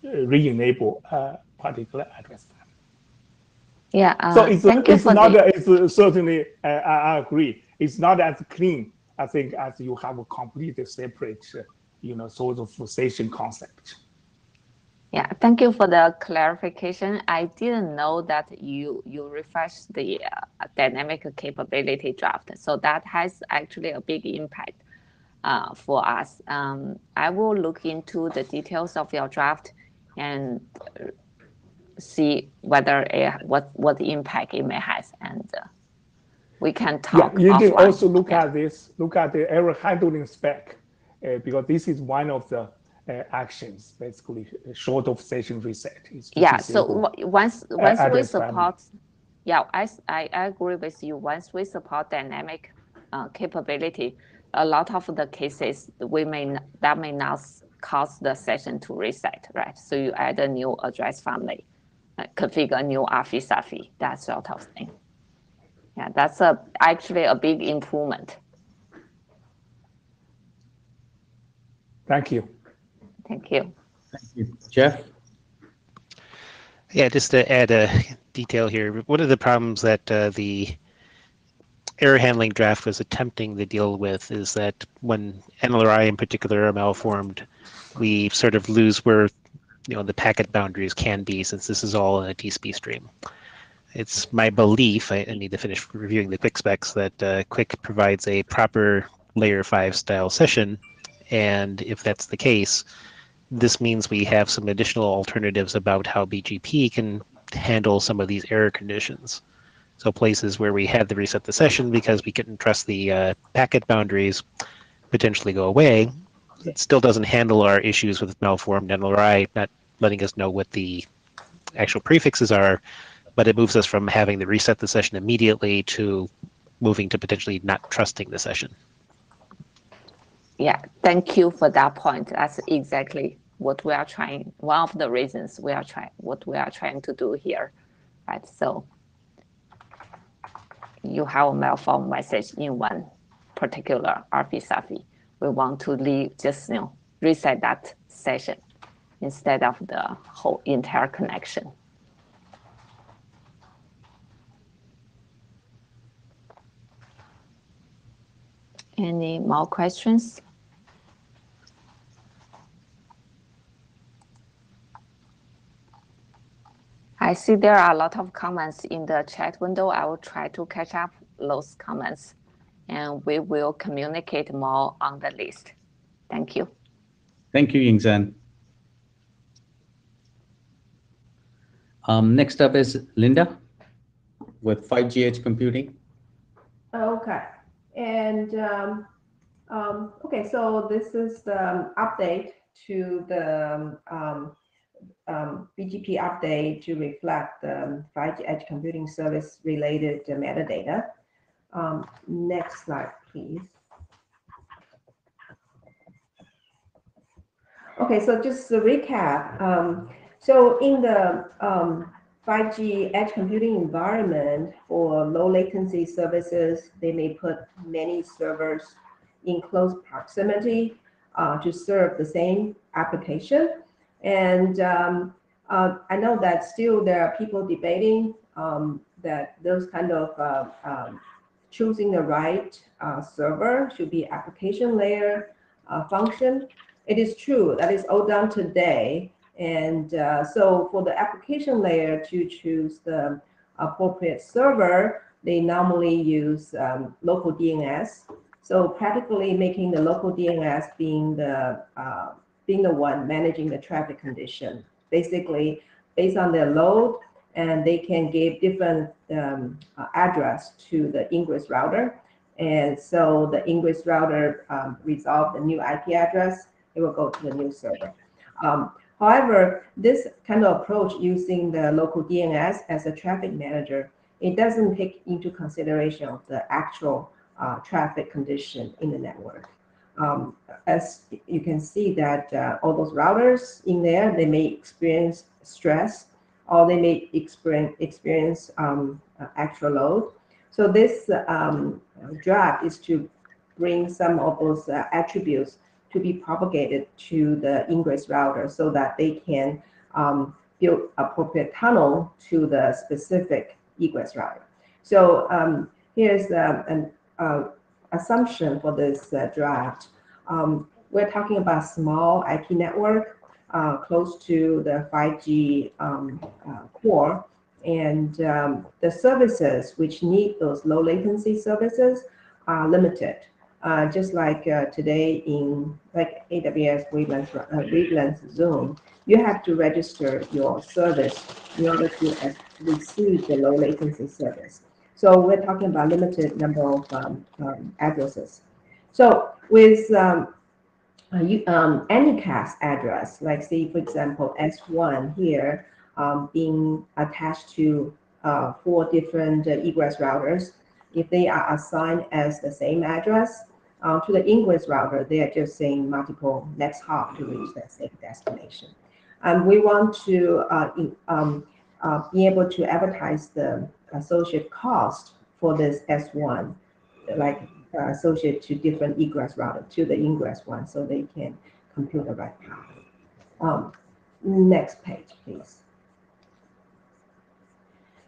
re-enable a particular address family? Yeah. So it's certainly, I agree. It's not as clean, I think, as you have a complete separate, sort of station concept. Yeah, thank you for the clarification. I didn't know that you refreshed the dynamic capability draft. So that has actually a big impact for us. I will look into the details of your draft and see whether what impact it may have, and we can talk. Yeah, you can offline. also look at this. Look at the error handling spec, because this is one of the actions, basically short of session reset. Yeah. So once we support, family. yeah, I agree with you. Once we support dynamic capability, a lot of the cases that may not cause the session to reset, right? So you add a new address family, configure a new RFC, that sort of thing. Yeah, that's actually a big improvement. Thank you. Thank you. Thank you. Jeff? Yeah, just to add a detail here, one of the problems that the error handling draft was attempting to deal with is that when NLRI in particular are malformed, we sort of lose where the packet boundaries can be, since this is all in a TCP stream. It's my belief, I need to finish reviewing the quick specs, that quick provides a proper layer 5 style session, and if that's the case, this means we have some additional alternatives about how BGP can handle some of these error conditions. So places where we had to reset the session because we couldn't trust the packet boundaries potentially go away. It still doesn't handle our issues with malformed NLRI, not letting us know what the actual prefixes are, but it moves us from having to reset the session immediately to moving to potentially not trusting the session. Yeah, thank you for that point. That's exactly what we are trying. One of the reasons we are trying to do here, right? So you have a malformed message in one particular RFC. We want to just reset that session instead of the whole entire connection. Any more questions? I see there are a lot of comments in the chat window. I will try to catch up those comments, and we will communicate more on the list. Thank you. Thank you, Yingzhen. Next up is Linda with 5GH Computing. Okay. And okay, so this is the update to the BGP update to reflect the 5G edge computing service related metadata. Next slide, please. Okay, so just to recap, so in the 5G edge computing environment for low latency services, they may put many servers in close proximity to serve the same application. And I know that still there are people debating that those kind of choosing the right server should be application layer function. It is true that is all done today. And so for the application layer to choose the appropriate server, they normally use local DNS. So practically making the local DNS being the one managing the traffic condition. Basically, based on their load, and they can give different address to the ingress router. And so the ingress router resolve the new IP address, it will go to the new server. However, this kind of approach using the local DNS as a traffic manager, it doesn't take into consideration of the actual traffic condition in the network. As you can see that all those routers in there, they may experience stress or they may experience actual load. So this draft is to bring some of those attributes to be propagated to the ingress router so that they can build appropriate tunnel to the specific egress router. So here's an assumption for this draft. We're talking about small IP network close to the 5G core, and the services which need those low latency services are limited. Just like today in like AWS wavelength Zoom, you have to register your service in order to receive the low latency service. So we're talking about limited number of addresses. So with Anycast address, like say for example S1 here being attached to 4 different egress routers, if they are assigned as the same address to the ingress router, they are just saying multiple next hop to reach that same destination. We want to be able to advertise the associated cost for this S1, like associated to different egress router to the ingress one, so they can compute the right path. Next page, please.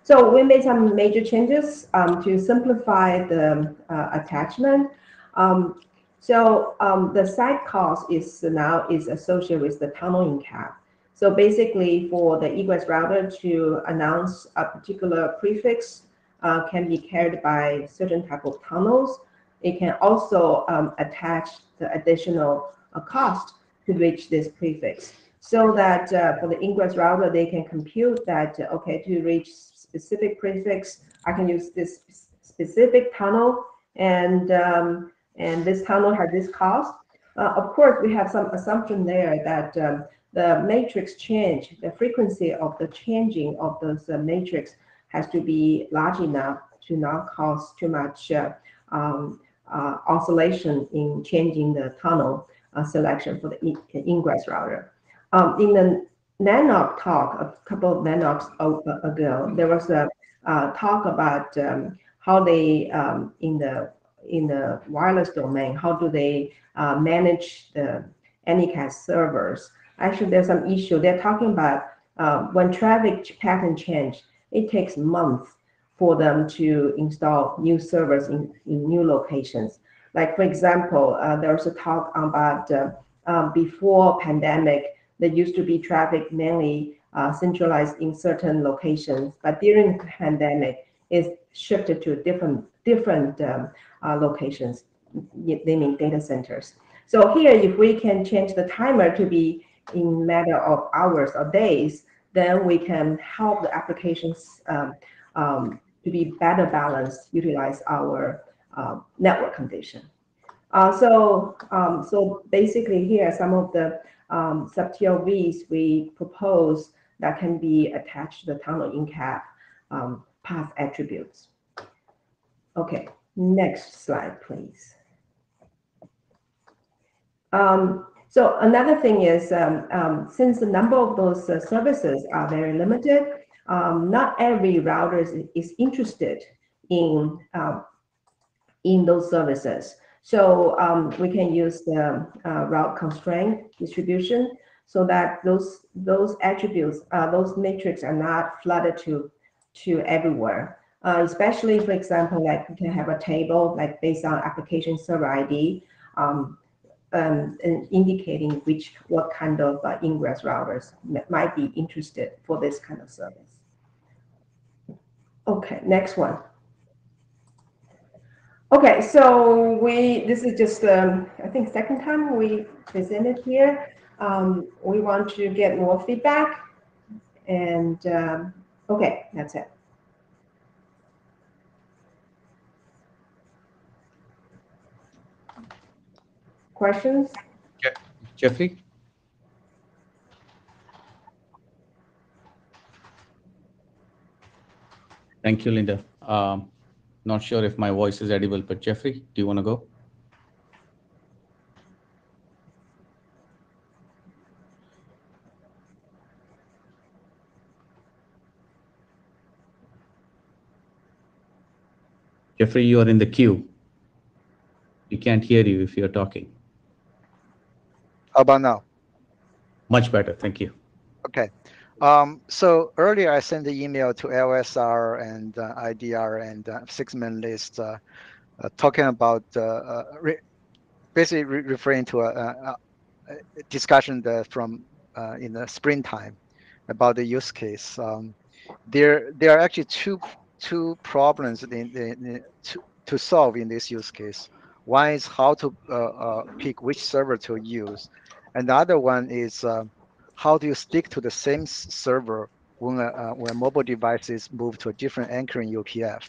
So we made some major changes to simplify the attachment. The site cost is now associated with the tunneling cap. So basically, for the egress router to announce a particular prefix can be carried by certain type of tunnels. It can also attach the additional cost to reach this prefix, so that for the ingress router, they can compute that, okay, to reach specific prefix, I can use this specific tunnel, and this tunnel has this cost. Of course, we have some assumption there that the matrix change, the frequency of the changing of those matrix has to be large enough to not cause too much oscillation in changing the tunnel selection for the ingress router. In the NANOC talk, a couple of NANOCs ago, there was a talk about how they, in the wireless domain, how do they manage the Anycast servers. Actually, there's some issue. They're talking about when traffic pattern change, it takes months for them to install new servers in new locations. Like, for example, there was a talk about before pandemic, there used to be traffic mainly centralized in certain locations, but during the pandemic, it's shifted to different locations. They mean data centers. So here, if we can change the timer to be in matter of hours or days, then we can help the applications to be better balanced, utilize our network condition. So basically here, some of the sub-TLVs we propose that can be attached to the tunnel in-cap path attributes. Okay, next slide, please. So another thing is, since the number of those services are very limited, not every router is interested in those services. So we can use the route constraint distribution so that those attributes, those metrics are not flooded to everywhere. Especially, for example, like we can have a table like based on application server ID, and indicating what kind of ingress routers might be interested for this kind of service. Okay, next one. Okay, so this is just I think second time we presented here. We want to get more feedback, and okay, that's it. Questions? Jeffrey? Thank you, Linda. Not sure if my voice is audible, but Jeffrey, do you want to go? Jeffrey, you are in the queue. We can't hear you if you're talking. How about now? Much better, thank you. Okay. So earlier I sent the email to LSR and IDR and 6-man list talking about basically referring to a discussion from in the springtime about the use case. There are actually two problems to solve in this use case. One is how to pick which server to use, and the other one is how do you stick to the same server when mobile devices move to a different anchoring UPF.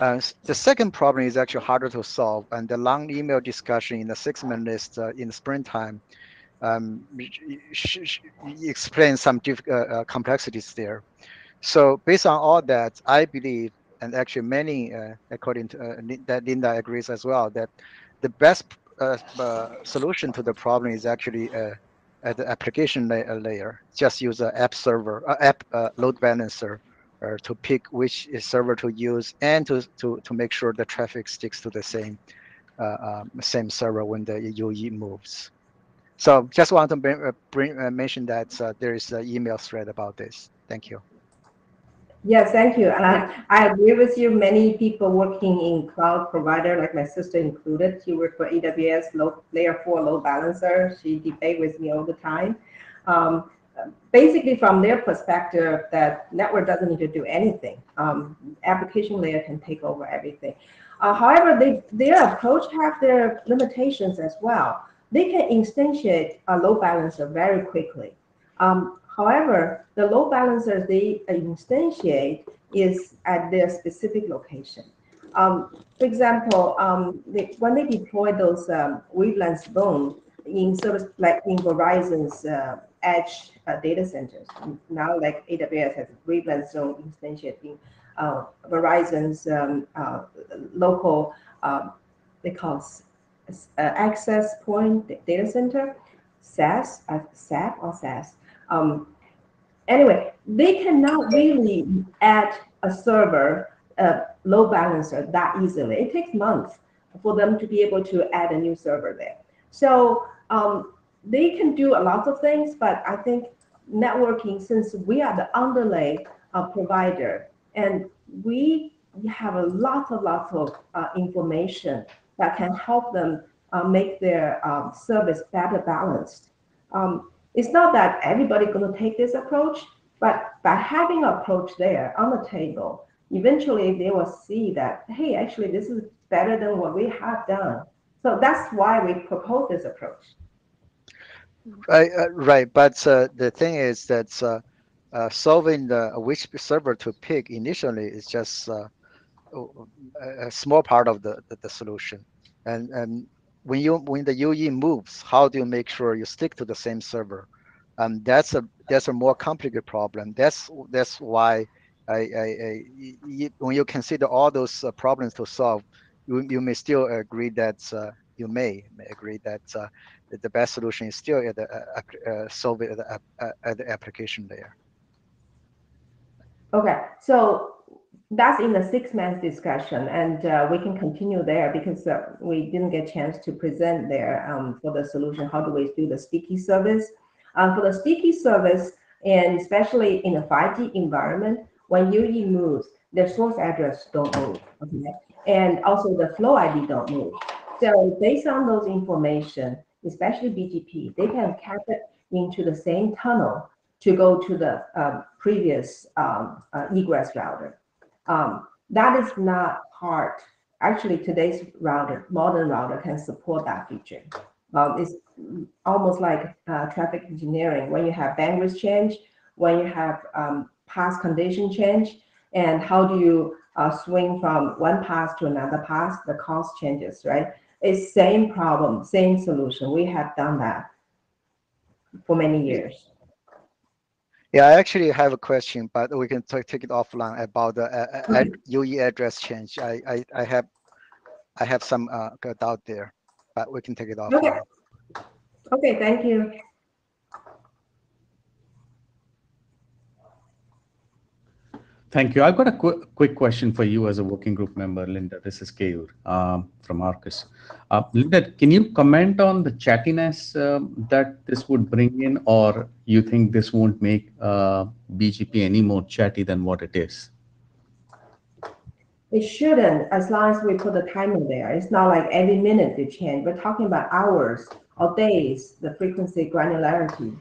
The second problem is actually harder to solve, and the long email discussion in the 6-man list in the springtime explains some complexities there. So based on all that, I believe, and actually many, according to that Linda agrees as well, that the best solution to the problem is actually at the application layer. Just use an app server, app load balancer to pick which server to use and to make sure the traffic sticks to the same server when the UE moves. So just want to mention that there is an email thread about this. Thank you. Yes, thank you. I agree with you. Many people working in cloud provider, like my sister included, she worked for AWS layer 4 load balancer. She debate with me all the time. Basically, from their perspective, that network doesn't need to do anything. Application layer can take over everything. However, their approach have their limitations as well. They can instantiate a load balancer very quickly. However, the load balancers they instantiate is at their specific location. For example, when they deploy those wavelength zone in service, like in Verizon's edge data centers, now like AWS has wavelength zone instantiating Verizon's local, they call access point data center, SAS, SAP or SAS. Anyway, they cannot really add a server, load balancer that easily. It takes months for them to be able to add a new server there. So they can do a lot of things, but I think networking, since we are the underlay provider, and we have a lot of information that can help them make their service better balanced. It's not that everybody's going to take this approach, but by having an approach there on the table, eventually they will see that, hey, actually, this is better than what we have done. So that's why we propose this approach. Right. But the thing is that solving which server to pick initially is just a small part of the solution. And when the UE moves, how do you make sure you stick to the same server? That's a more complicated problem. That's why when you consider all those problems to solve, you may still agree that you may agree that the best solution is still at the solve it at the application layer. Okay, so that's in the 6 months discussion, and we can continue there because we didn't get a chance to present there for the solution. How do we do the sticky service? For the sticky service, and especially in a 5G environment, when UE moves, the source address don't move, okay? And also the flow ID don't move. So based on those information, especially BGP, they can cap it into the same tunnel to go to the previous egress router. That is not hard. Actually, today's router, modern router, can support that feature. It's almost like traffic engineering. When you have bandwidth change, when you have path condition change, and how do you swing from one path to another path, the cost changes, right? It's same problem, same solution. We have done that for many years. Yeah, I actually have a question, but we can take it offline about the UE address change. I have some doubt there, but we can take it offline. Okay, thank you. Thank you. I've got a quick question for you as a working group member, Linda. This is Keyur from Arcus. Linda, can you comment on the chattiness that this would bring in, or you think this won't make BGP any more chatty than what it is? It shouldn't, as long as we put a timer there. It's not like every minute they change. We're talking about hours or days, the frequency granularity.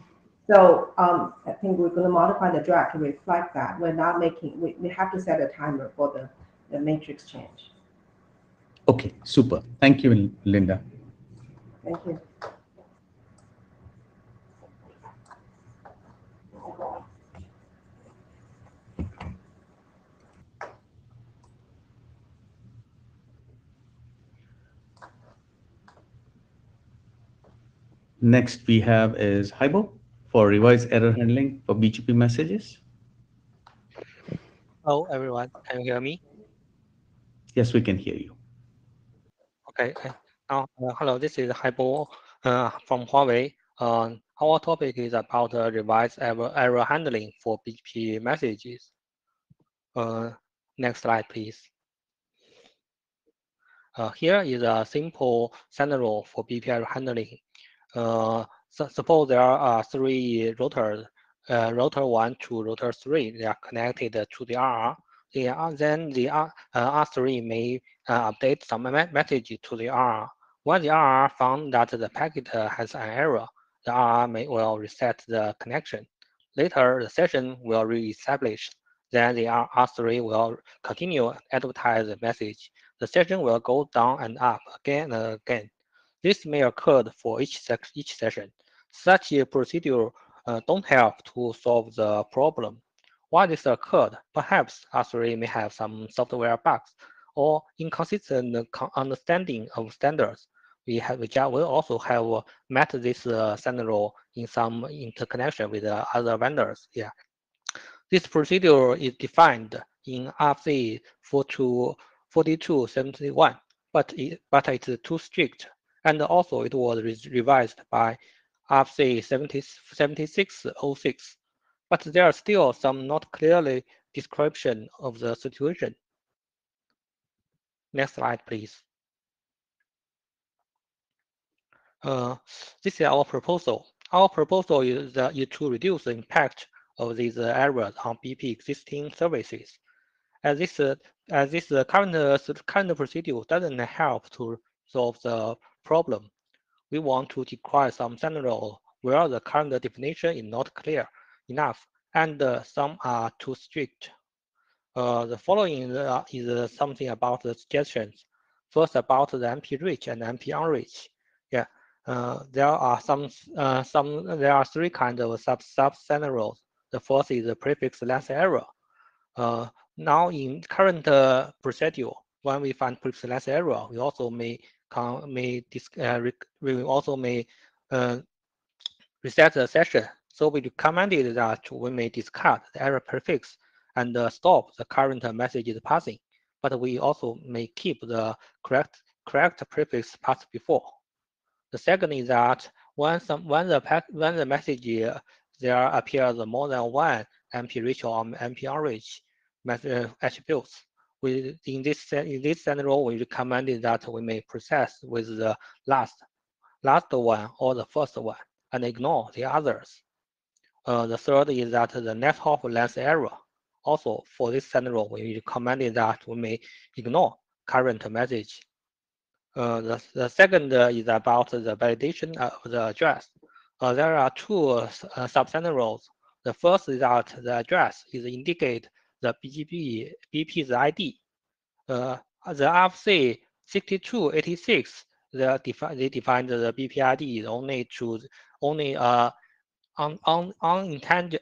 So I think we're going to modify the draft to reflect that. We're not making, we have to set a timer for the matrix change. Okay, super. Thank you, Linda. Thank you. Next we have is Haibo for revised error handling for BGP messages. Hello, everyone. Can you hear me? Yes, we can hear you. Okay. Now, hello, this is Haibo from Huawei. Our topic is about revised error handling for BGP messages. Next slide, please. Here is a simple scenario for BGP error handling. Suppose there are 3 routers, router 1 to router 3. They are connected to the RR. Then the R3 may update some message to the RR. When the RR found that the packet has an error, the RR will reset the connection. Later, the session will re-establish. Then the R3 will continue advertise the message. The session will go down and up again and again. This may occur for each session. Such a procedure don't help to solve the problem. Why this occurred? Perhaps R3 may have some software bugs or inconsistent understanding of standards. We will also have met this scenario in some interconnection with other vendors. Yeah. This procedure is defined in RFC 4271, but it's too strict. And also it was revised by RFC 7606. But there are still some not clearly description of the situation. Next slide, please. This is our proposal. Our proposal is to reduce the impact of these errors on BP existing services. As this current procedure doesn't help to solve the problem, we want to declare some scenarios where the current definition is not clear enough and some are too strict. The following is something about the suggestions. First, about the MP rich and MP unrich. Yeah, there are there are 3 kinds of sub scenarios. The first is the prefix length error. Now in current procedure, when we find prefix length error, we also may we also may reset the session. So we recommended that we may discard the error prefix and stop the current messages passing, but we also may keep the correct prefix passed before. The second is that when the message there appears more than one MP rich or MP unrich attributes, in this scenario, we recommended that we may process with the last one or the first one and ignore the others. The third is that the net hop length error. Also, for this scenario, we recommended that we may ignore current message. The second is about the validation of the address. There are two sub-scenarios. The first is that the address is indicate the BP's ID. The RFC 6286 they defined the BP ID is only unsigned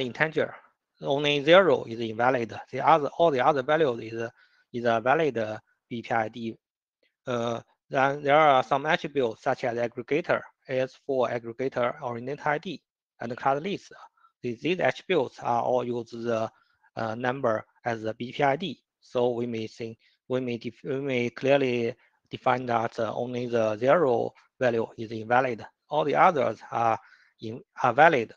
integer. Only 0 is invalid. All the other values is a valid BP ID. Then there are some attributes such as aggregator, AS4 aggregator oriented ID, and class list. These attributes are all use the number as the BP ID. So we may clearly define that only the 0 value is invalid. All the others are valid.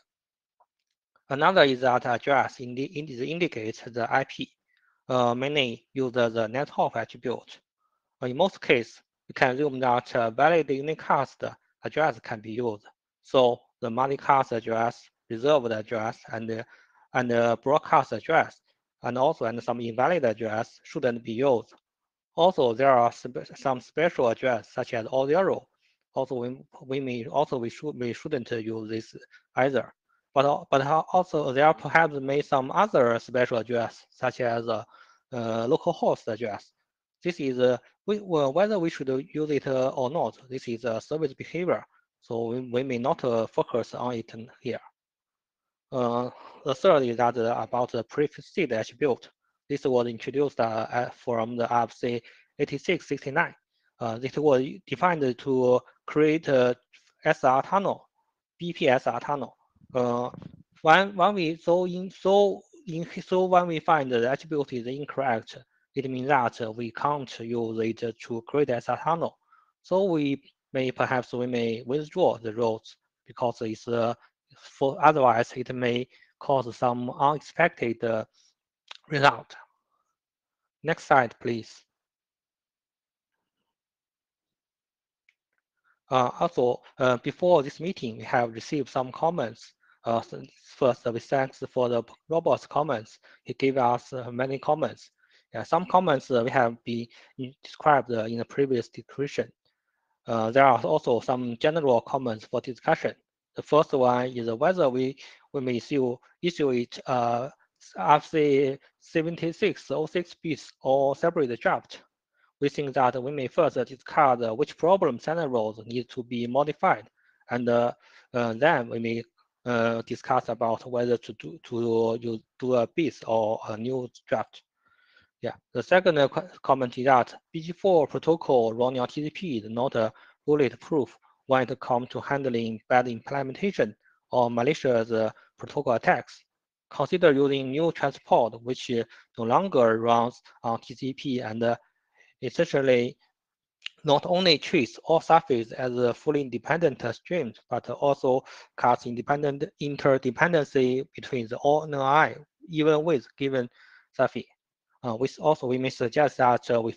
Another is that address indicates the IP. Many use the net hop attribute. In most cases, we can assume that valid unicast address can be used. So the multicast address, reserved address, and broadcast address, and some invalid address shouldn't be used. Also, there are some special address such as all 0. Also, we shouldn't use this either. But also there are perhaps some other special address such as localhost address. This is whether we should use it or not. This is a service behavior, so we may not focus on it here. The third is that about the prefixed attribute. This was introduced from the RFC 8669. This was defined to create a SR tunnel, BPSR tunnel. When we find the attribute is incorrect, it means that we can't use it to create SR tunnel. So we may withdraw the rows because it's otherwise it may cause some unexpected result. Next slide, please. Also, before this meeting, we have received some comments. First, we thanks for the Robert's comments. He gave us many comments. Some comments we have been described in the previous discussion. There are also some general comments for discussion. The first one is whether we may issue it RFC 7606 bits or separate draft. We think that we may first discard which problem scenarios need to be modified, and then we may discuss about whether to do a bits or a new draft. The second comment is that BG4 protocol running on TCP is not bulletproof when it comes to handling bad implementation or malicious protocol attacks. Consider using new transport which no longer runs on TCP and essentially not only treats all surfaces as fully independent streams, but also cuts interdependency between the all NI, even with given surface. We may suggest that we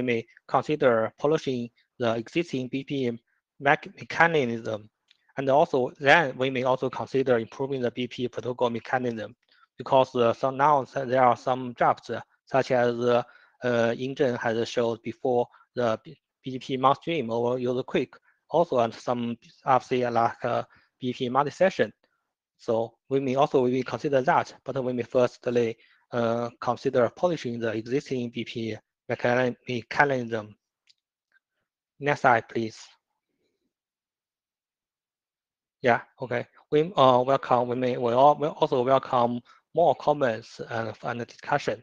may consider polishing the existing BP mechanism, and also then we may also consider improving the BP protocol mechanism, because now there are some drafts such as Engine has showed before, the BGP mainstream or user quick, also and some RFC like BGP multi-session. So we may consider that, but we may firstly consider polishing the existing BP mechanism. Next slide, please. Okay. We welcome. We also welcome more comments and discussion.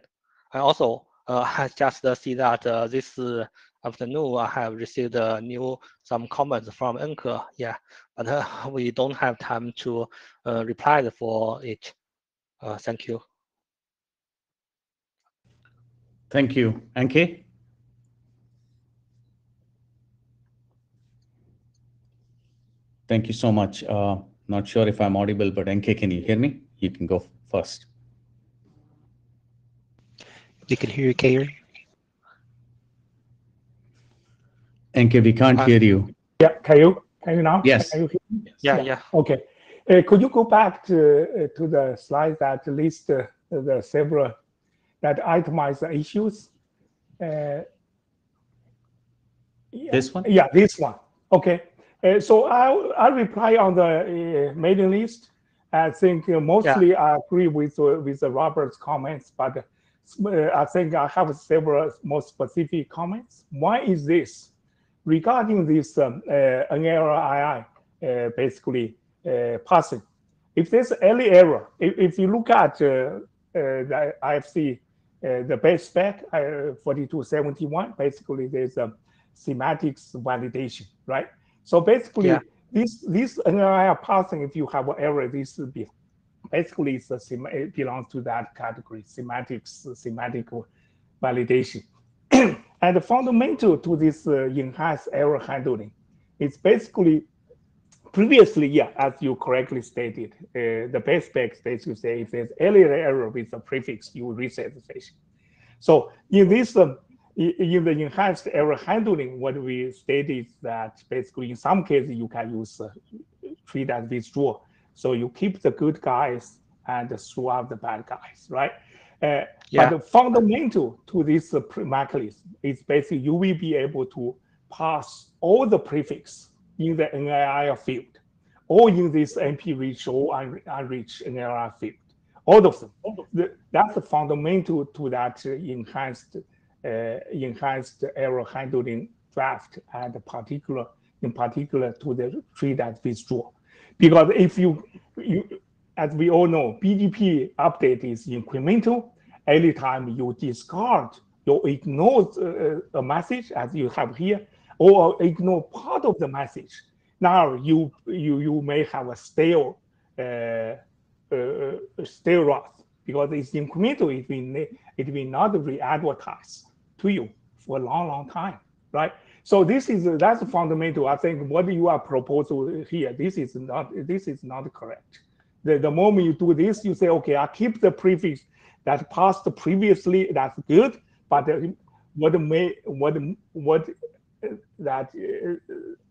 And also, I just see that this afternoon I have received some comments from Anchor. Yeah, but we don't have time to reply for it. Thank you. Thank you. Anke? Thank you so much. Not sure if I'm audible, but Anke, can you hear me? You can go first. We can hear you, Kairi. Anke, we can't hear you. Yeah, can you now? Yes. Can you hear me? Yeah. Okay. Could you go back to the slide that list the several that itemize the issues? This one? Yeah, this one. Okay. So I'll reply on the mailing list. I think mostly I agree with Robert's comments, but I think I have several more specific comments. One is this, regarding this NLRI basically passing. If there's any error, if you look at the IFC, the base spec 4271, basically there's a semantics validation, right? So basically, this NLRI passing, if you have an error, this will be basically it belongs to that category, semantic validation. And fundamental to this enhanced error handling, it's basically previously, as you correctly stated, the base spec states you say if there's any error with the prefix, you reset the session. So in this, in the enhanced error handling, what we stated that basically in some cases you can use treat as withdraw. So you keep the good guys and throw out the bad guys, right? But the fundamental to this mechanism is basically you will be able to pass all the prefix in the NIR field, or in this NP-rich or unrich NIR field, all of them. That's the fundamental to that enhanced error handling draft, and in particular to the treat as withdraw. Because if you as we all know, BGP update is incremental. Anytime you discard, you ignore a message as you have here, or ignore part of the message, now you may have a stale wrath, because it's incremental. It will not re-advertise to you for a long time, right? So that's fundamental. I think what you are proposing here, this is not correct. The moment you do this, you say, okay, I keep the prefix that passed previously, that's good, but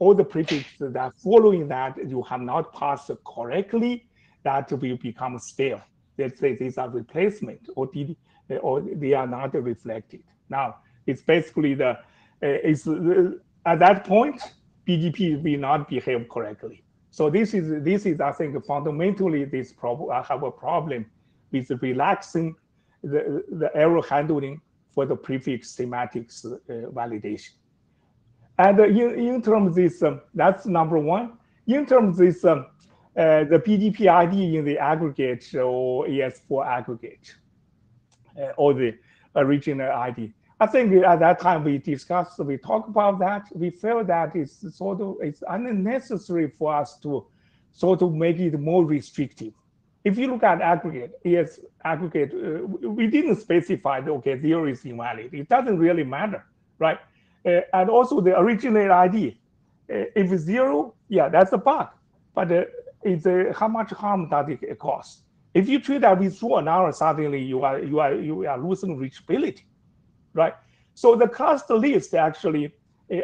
all the prefixes that following that you have not passed correctly, that will become stale. Let's say these are replacement, or they are not reflected. Now it's basically at that point BGP will not behave correctly. So this is I think fundamentally this problem. I have a problem with relaxing the error handling for the prefix semantics validation. And in terms of this, that's number one. In terms of this, the BGP ID in the aggregate or ES4 aggregate, or the original ID. I think at that time we talked about that. We felt that it's unnecessary for us to sort of make it more restrictive. If you look at aggregate, ES aggregate, we didn't specify that, okay, 0 is invalid. It doesn't really matter, right? And also the original ID, if it's 0, yeah, that's a bug. But how much harm does it cause? If you treat that withdraw, now suddenly you are losing reachability, right? So the cluster list actually,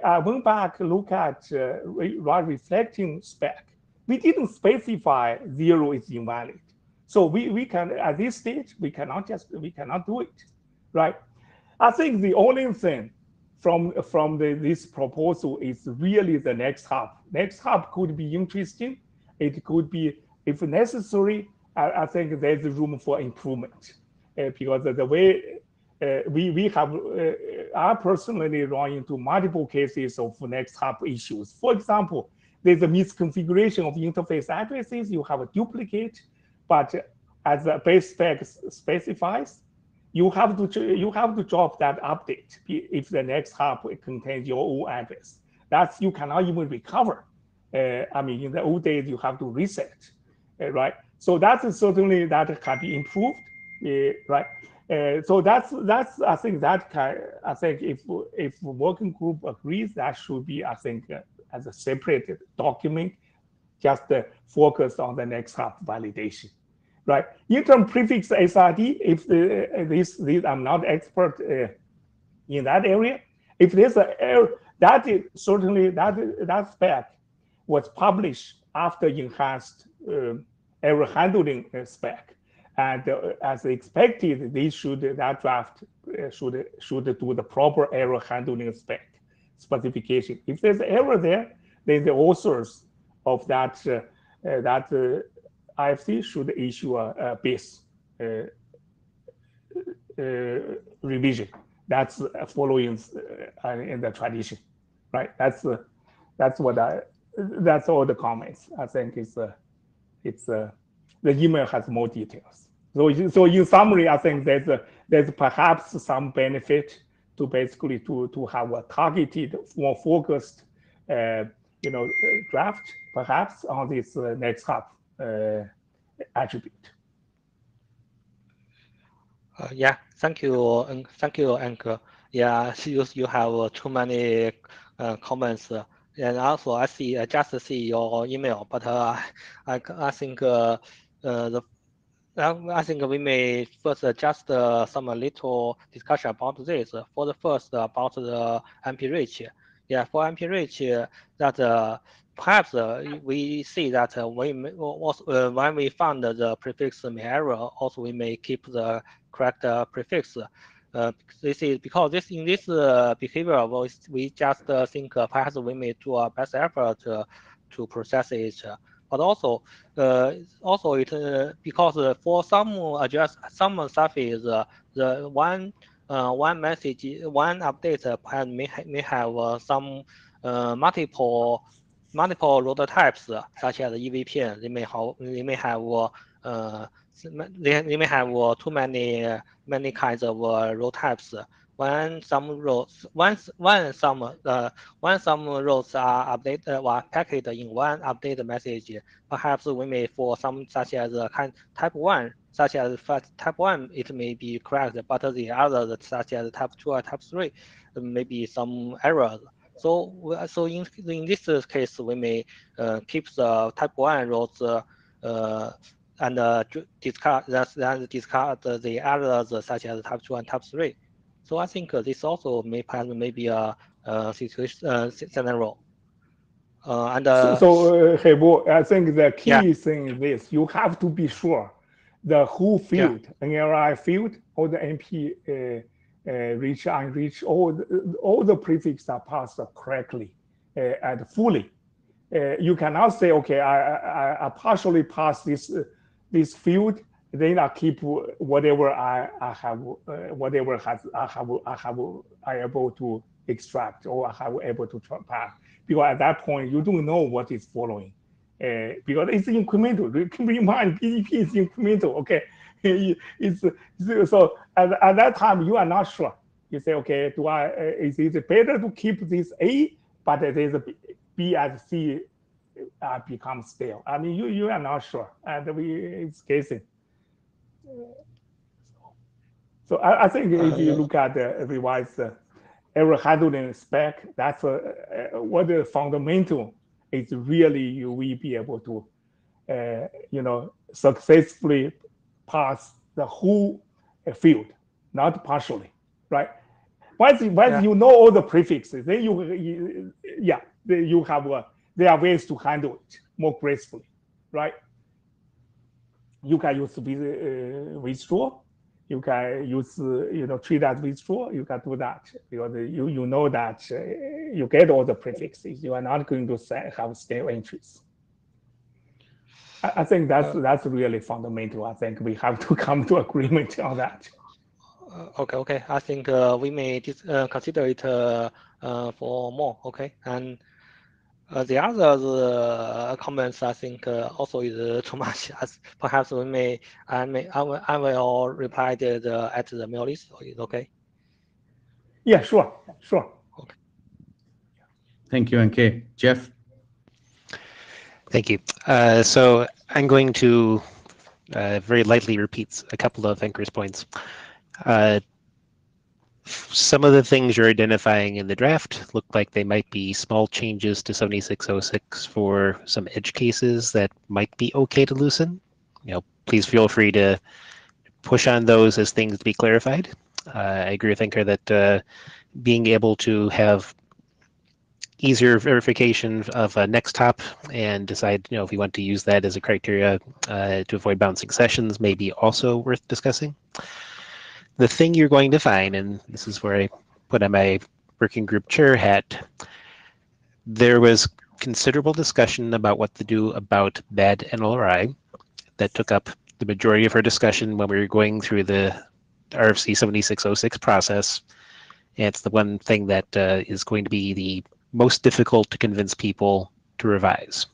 I went back look at reflecting spec. We didn't specify 0 is invalid. So we can, at this stage, we cannot do it, right? I think the only thing from this proposal is really the next hub. Next hub could be interesting. It could be, if necessary, I think there's room for improvement, because of the way we have, I personally run into multiple cases of next hub issues. For example, there's a misconfiguration of interface addresses. You have a duplicate, but as the base spec specifies, you have to drop that update if the next hop contains your old address. That's you cannot even recover. I mean, in the old days, you have to reset, right? So that's certainly that can be improved, right? So that's I think I think if working group agrees, that should be I think as a separate document, just focus on the next hop validation, right? Interim prefix SRD, if this I'm not expert in that area. If there's an error, that is certainly that spec was published after enhanced error handling spec, and as expected, that draft should do the proper error handling specification. If there's error there, then the authors of that IFC should issue a base revision. That's following in the tradition, right? That's all the comments. I think the email has more details. So in summary, I think there's perhaps some benefit to basically to have a targeted, more focused, draft perhaps on this next hop attribute. Yeah, thank you, Anke. Yeah, you have too many comments, and also I just see your email, but I think I think we may first just some little discussion about this. For the first about the MP reach. Yeah, for MP reach, that perhaps we see that when we found the prefix error, also we may keep the correct prefix. This is because in this behavior, we just think perhaps we may do our best effort to process it. But also it because for some surface, the one message, one update may have some multiple rotor types, such as EVP. They may have too many kinds of row types. When some rows are updated or packaged in one update message, perhaps we may for some such as type 1, type 1, it may be correct, but the others such as type 2 or type 3 may be some errors. So in this case, we may keep the type 1 rows and discard the others such as type 2 and type 3. So I think this also may be a situation scenario. Hebo, I think the key thing is this: you have to be sure the whole field, NLI field, or the MP reach, unreach, all the prefixes are passed correctly and fully. You cannot say, okay, I partially pass this field, then I keep whatever I able to extract or I have able to pass. Because at that point you don't know what is following. Because it's incremental. Keep in mind, BGP is incremental. Okay, so at that time you are not sure. You say, okay, is it better to keep this A, but there's a B as C becomes stale? I mean, you are not sure, and it's guessing. So I think if you look at the revised error handling spec, that's what the fundamental is really you will be able to, successfully pass the whole field, not partially, right? Once you know all the prefixes, then you have there are ways to handle it more gracefully, right? You can use withdraw. You can use treat as withdraw. You can do that because you know that you get all the prefixes. You are not going to have stale entries. I think that's really fundamental. I think we have to come to agreement on that. Okay. I think we may consider it for more. Okay, and The other comments, I think, also is too much. As perhaps I will reply at the mail list. Is okay? Yeah, sure. Okay. Thank you, NK. Jeff? Thank you. So I'm going to very lightly repeat a couple of Anchor's points. Some of the things you're identifying in the draft look like they might be small changes to 7606 for some edge cases that might be okay to loosen. Please feel free to push on those as things to be clarified. I agree with Anchor that being able to have easier verification of a next top and decide, if you want to use that as a criteria to avoid bouncing sessions may be also worth discussing. The thing you're going to find, and this is where I put on my working group chair hat, there was considerable discussion about what to do about bad NLRI that took up the majority of our discussion when we were going through the RFC 7606 process. And it's the one thing that is going to be the most difficult to convince people to revise.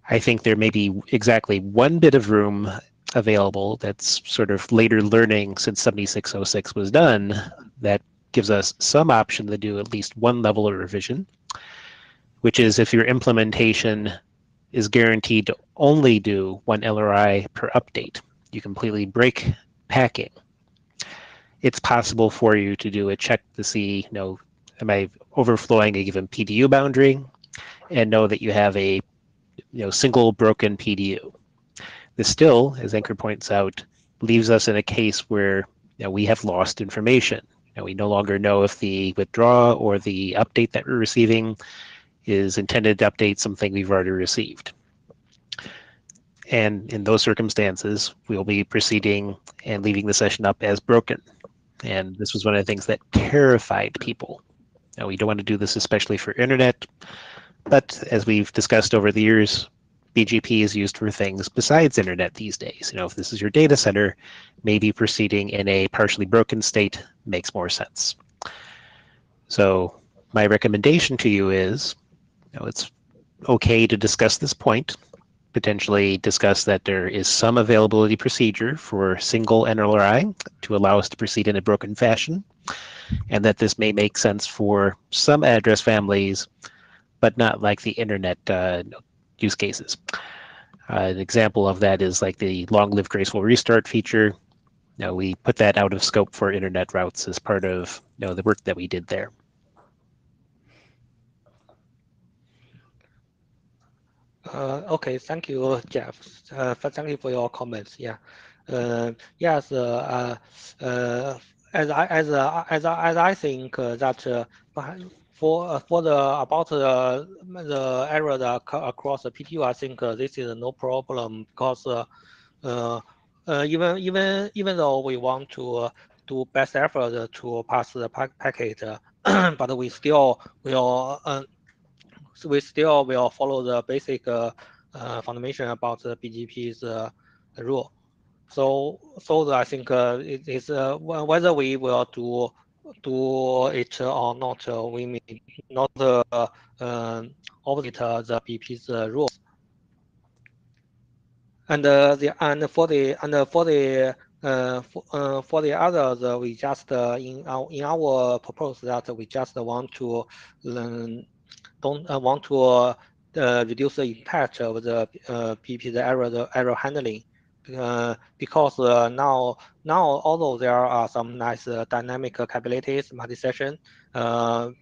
I think there may be exactly one bit of room available that's sort of later learning since 7606 was done that gives us some option to do at least one level of revision, which is if your implementation is guaranteed to only do one LRI per update, you completely break packing. It's possible for you to do a check to see, am I overflowing a given PDU boundary, and know that you have a single broken PDU. This still, as Anchor points out, leaves us in a case where we have lost information. We no longer know if the withdraw or the update that we're receiving is intended to update something we've already received. And in those circumstances, we'll be proceeding and leaving the session up as broken. And this was one of the things that terrified people. Now, we don't want to do this especially for internet, but as we've discussed over the years, BGP is used for things besides internet these days. If this is your data center, maybe proceeding in a partially broken state makes more sense. So my recommendation to you is, it's okay to discuss this point, potentially discuss that there is some availability procedure for single NLRI to allow us to proceed in a broken fashion, and that this may make sense for some address families, but not like the internet use cases. An example of that is like the long-lived graceful restart feature. We put that out of scope for internet routes as part of the work that we did there. Okay, thank you, Jeff. Thank you for your comments. Yeah, yes. As I think that for the about the error that across the PTU, I think this is no problem because even though we want to do best effort to pass the packet, but we still will. So we still will follow the basic foundation about the BGP's rule. So I think it is whether we will do it or not, we may not opposite the BGP's rules. And for the others, we just in our proposal that we just want to want to reduce the impact of the BGP, the error handling, because now although there are some nice dynamic capabilities, multi-session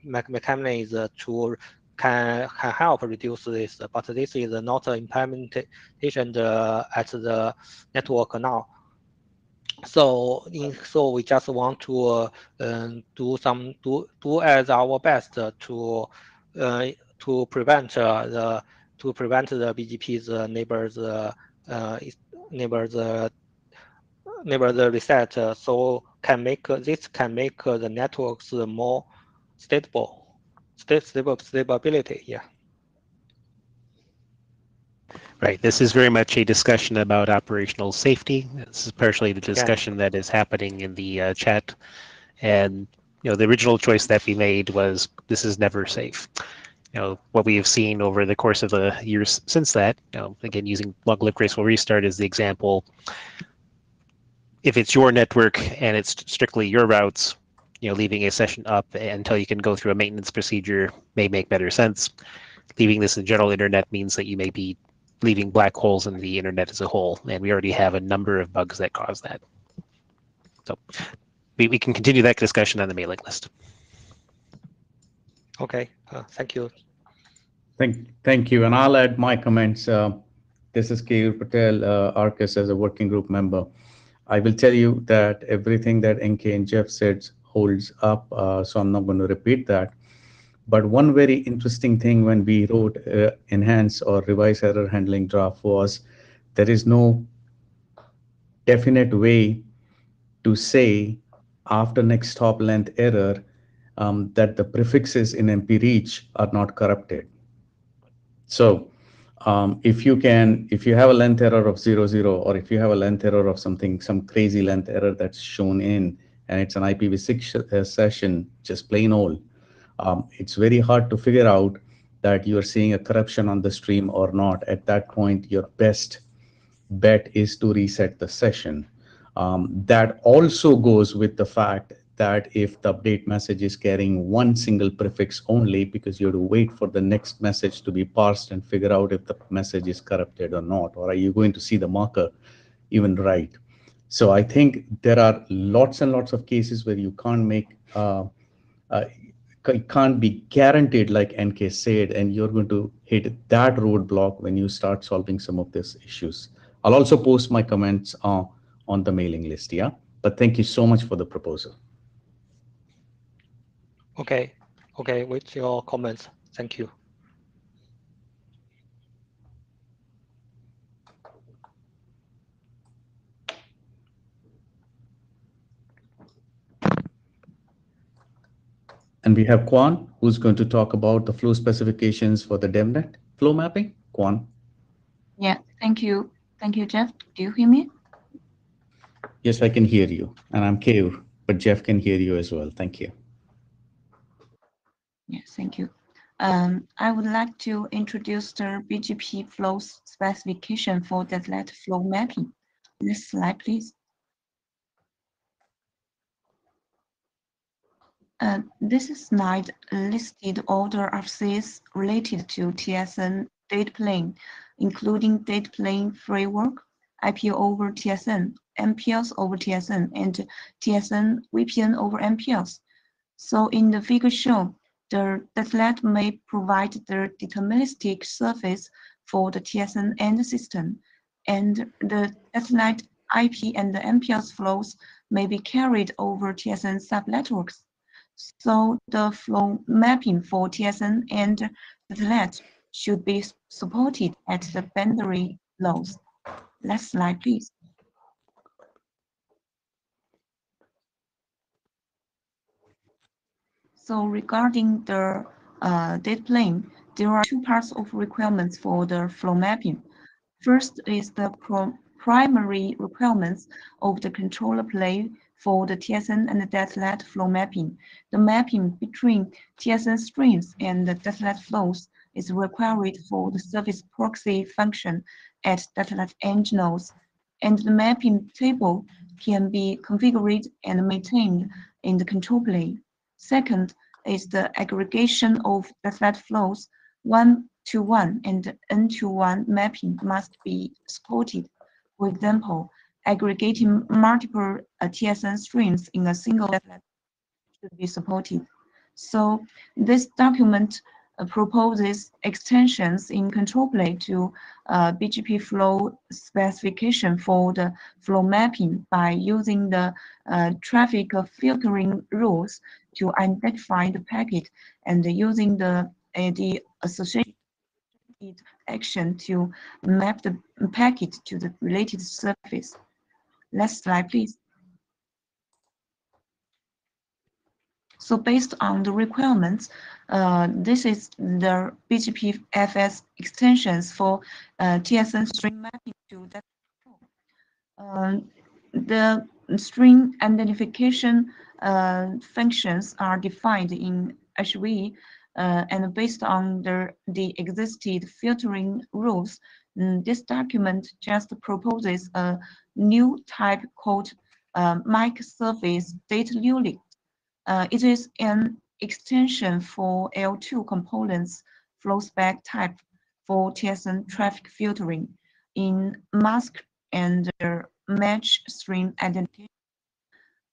mechanisms to can help reduce this, but this is not implementation at the network now. So we just want to do as our best to prevent the BGP's neighbors reset, so this can make the networks more stability. Yeah. Right. This is very much a discussion about operational safety. This is partially the discussion that is happening in the chat. And the original choice that we made was this is never safe. what we have seen over the course of the years since that, again, using long-lived graceful restart as the example, if it's your network and it's strictly your routes, leaving a session up until you can go through a maintenance procedure may make better sense. Leaving this in general internet means that you may be leaving black holes in the internet as a whole, and we already have a number of bugs that cause that. So we can continue that discussion on the mailing list. Okay, thank you. Thank you, and I'll add my comments. This is Keyur Patel, ARCIS as a working group member. I will tell you that everything that NK and Jeff said holds up, so I'm not going to repeat that. But one very interesting thing when we wrote enhance or revise error handling draft was there is no definite way to say after next hop length error that the prefixes in MP reach are not corrupted. So if you have a length error of 00, or if you have a length error of some crazy length error that's shown in, and it's an IPv6 session, just plain old, it's very hard to figure out that you're seeing a corruption on the stream or not. At that point, your best bet is to reset the session. That also goes with the fact that if the update message is carrying one single prefix only, because you have to wait for the next message to be parsed and figure out if the message is corrupted or not, or are you going to see the marker even right? So I think there are lots and lots of cases where you can't make, it can't be guaranteed like NK said, and you're going to hit that roadblock when you start solving some of these issues. I'll also post my comments on the mailing list, yeah? But thank you so much for the proposal. Okay, with your comments, thank you. And we have Kwan, who's going to talk about the flow specifications for the DevNet flow mapping. Kwan. Yeah, thank you. Thank you, Jeff. Do you hear me? Yes, I can hear you. And I'm Keyur, but Jeff can hear you as well. Thank you. Yes, thank you. I would like to introduce the BGP flow specification for DevNet flow mapping. Next slide, please. This slide listed all the RFCs related to TSN data plane, including data plane framework, IP over TSN, MPLS over TSN, and TSN VPN over MPLS. So in the figure shown, the DevNet may provide the deterministic surface for the TSN end system, and the DevNet IP and the MPLS flows may be carried over TSN subnetworks. So the flow mapping for TSN and DevNet should be supported at the boundary nodes. Next slide, please. So regarding the data plane, there are two parts of requirements for the flow mapping. First is the primary requirements of the controller plane for the TSN and the DevNet flow mapping. The mapping between TSN streams and the DevNet flows is required for the service proxy function at DevNet edge nodes, and the mapping table can be configured and maintained in the control plane. Second is the aggregation of DevNet flows 1-to-1 and N-to-1 mapping must be supported. For example, aggregating multiple TSN streams in a single DevNet should be supported. So this document proposes extensions in control plane to BGP flow specification for the flow mapping by using the traffic filtering rules to identify the packet and using the associated action to map the packet to the related surface. Next slide, please. So based on the requirements, this is the BGP FS extensions for TSN stream mapping to that. The string identification functions are defined in HV And based on the existing filtering rules, this document just proposes a new type called mic surface data unit. It is an extension for L2 components flow spec type for TSN traffic filtering in mask and match stream identification.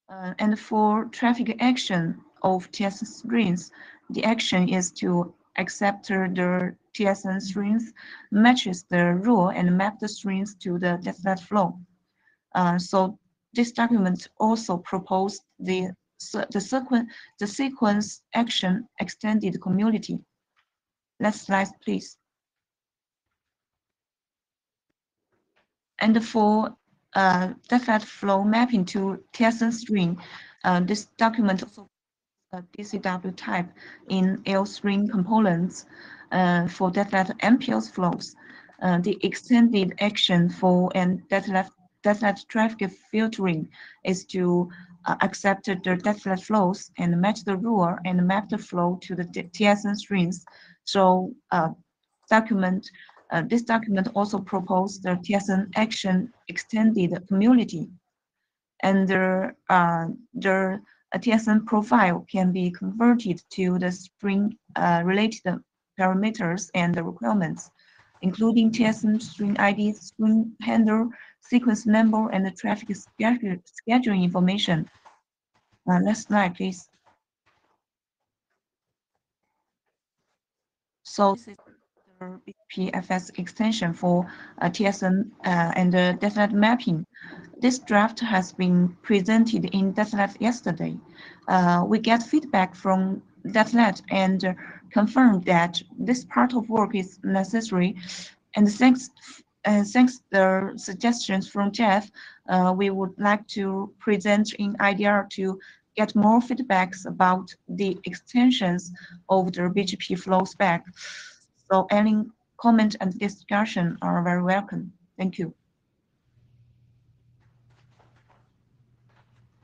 And for traffic action of TSN streams, the action is to accept the TSN streams matches the rule and map the streams to the desired flow. So this document also proposed the sequence action extended community. Next slide, please. And for definite flow mapping to TSN string, this document also DCW type in L string components for definite MPLS flows. The extended action for an definite traffic filtering is to accept the definite flows and match the rule and map the flow to the TSN strings. So this document also proposed the TSN action extended community, and the TSN profile can be converted to the string related parameters and the requirements, including TSN string ID, string handle, sequence number, and the traffic scheduling information. Next slide, please. So this is the BPFS extension for TSN and definite mapping. This draft has been presented in DEFLAT yesterday. We get feedback from DEFLAT and confirmed that this part of work is necessary. And thanks the suggestions from Jeff, we would like to present in IDR to get more feedbacks about the extensions of the BGP flow spec. So any comment and discussion are very welcome. Thank you.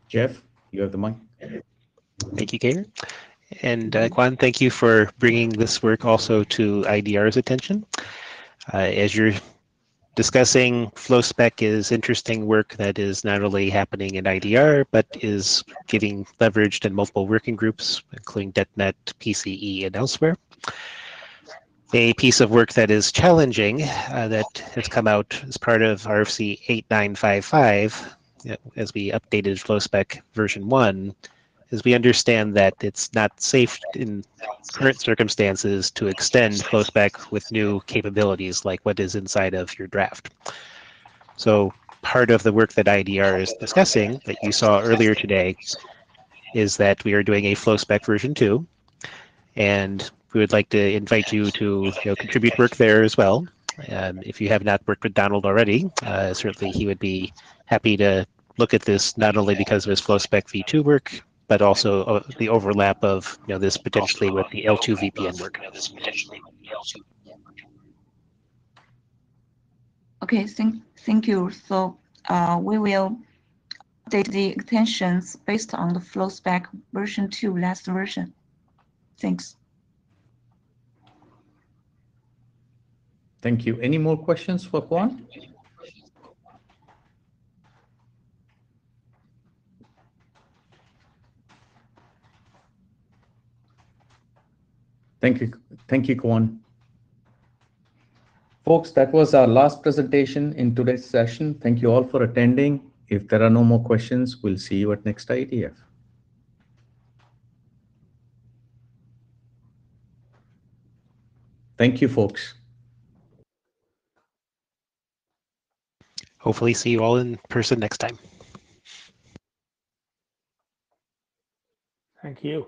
Jeff, you have the mic. Thank you, Kater. And Kwan, thank you for bringing this work also to IDR's attention. As you're discussing, FlowSpec is interesting work that is not only happening in IDR, but is getting leveraged in multiple working groups, including DetNet, PCE, and elsewhere. A piece of work that is challenging that has come out as part of RFC 8955, as we updated FlowSpec version 1, is we understand that it's not safe in current circumstances to extend FlowSpec with new capabilities like what is inside of your draft. So part of the work that IDR is discussing that you saw earlier today is that we are doing a FlowSpec version 2, and we would like to invite you to contribute work there as well. If you have not worked with Donald already, certainly he would be happy to look at this not only because of his FlowSpec v2 work, but also the overlap of this potentially with the L2 VPN work. Okay, thank you. So we will update the extensions based on the FlowSpec version 2 last version. Thanks. Thank you. Any more questions for Kwan? Thank you, Kwan. Folks, that was our last presentation in today's session. Thank you all for attending. If there are no more questions, we'll see you at next IETF. Thank you, folks. Hopefully see you all in person next time. Thank you.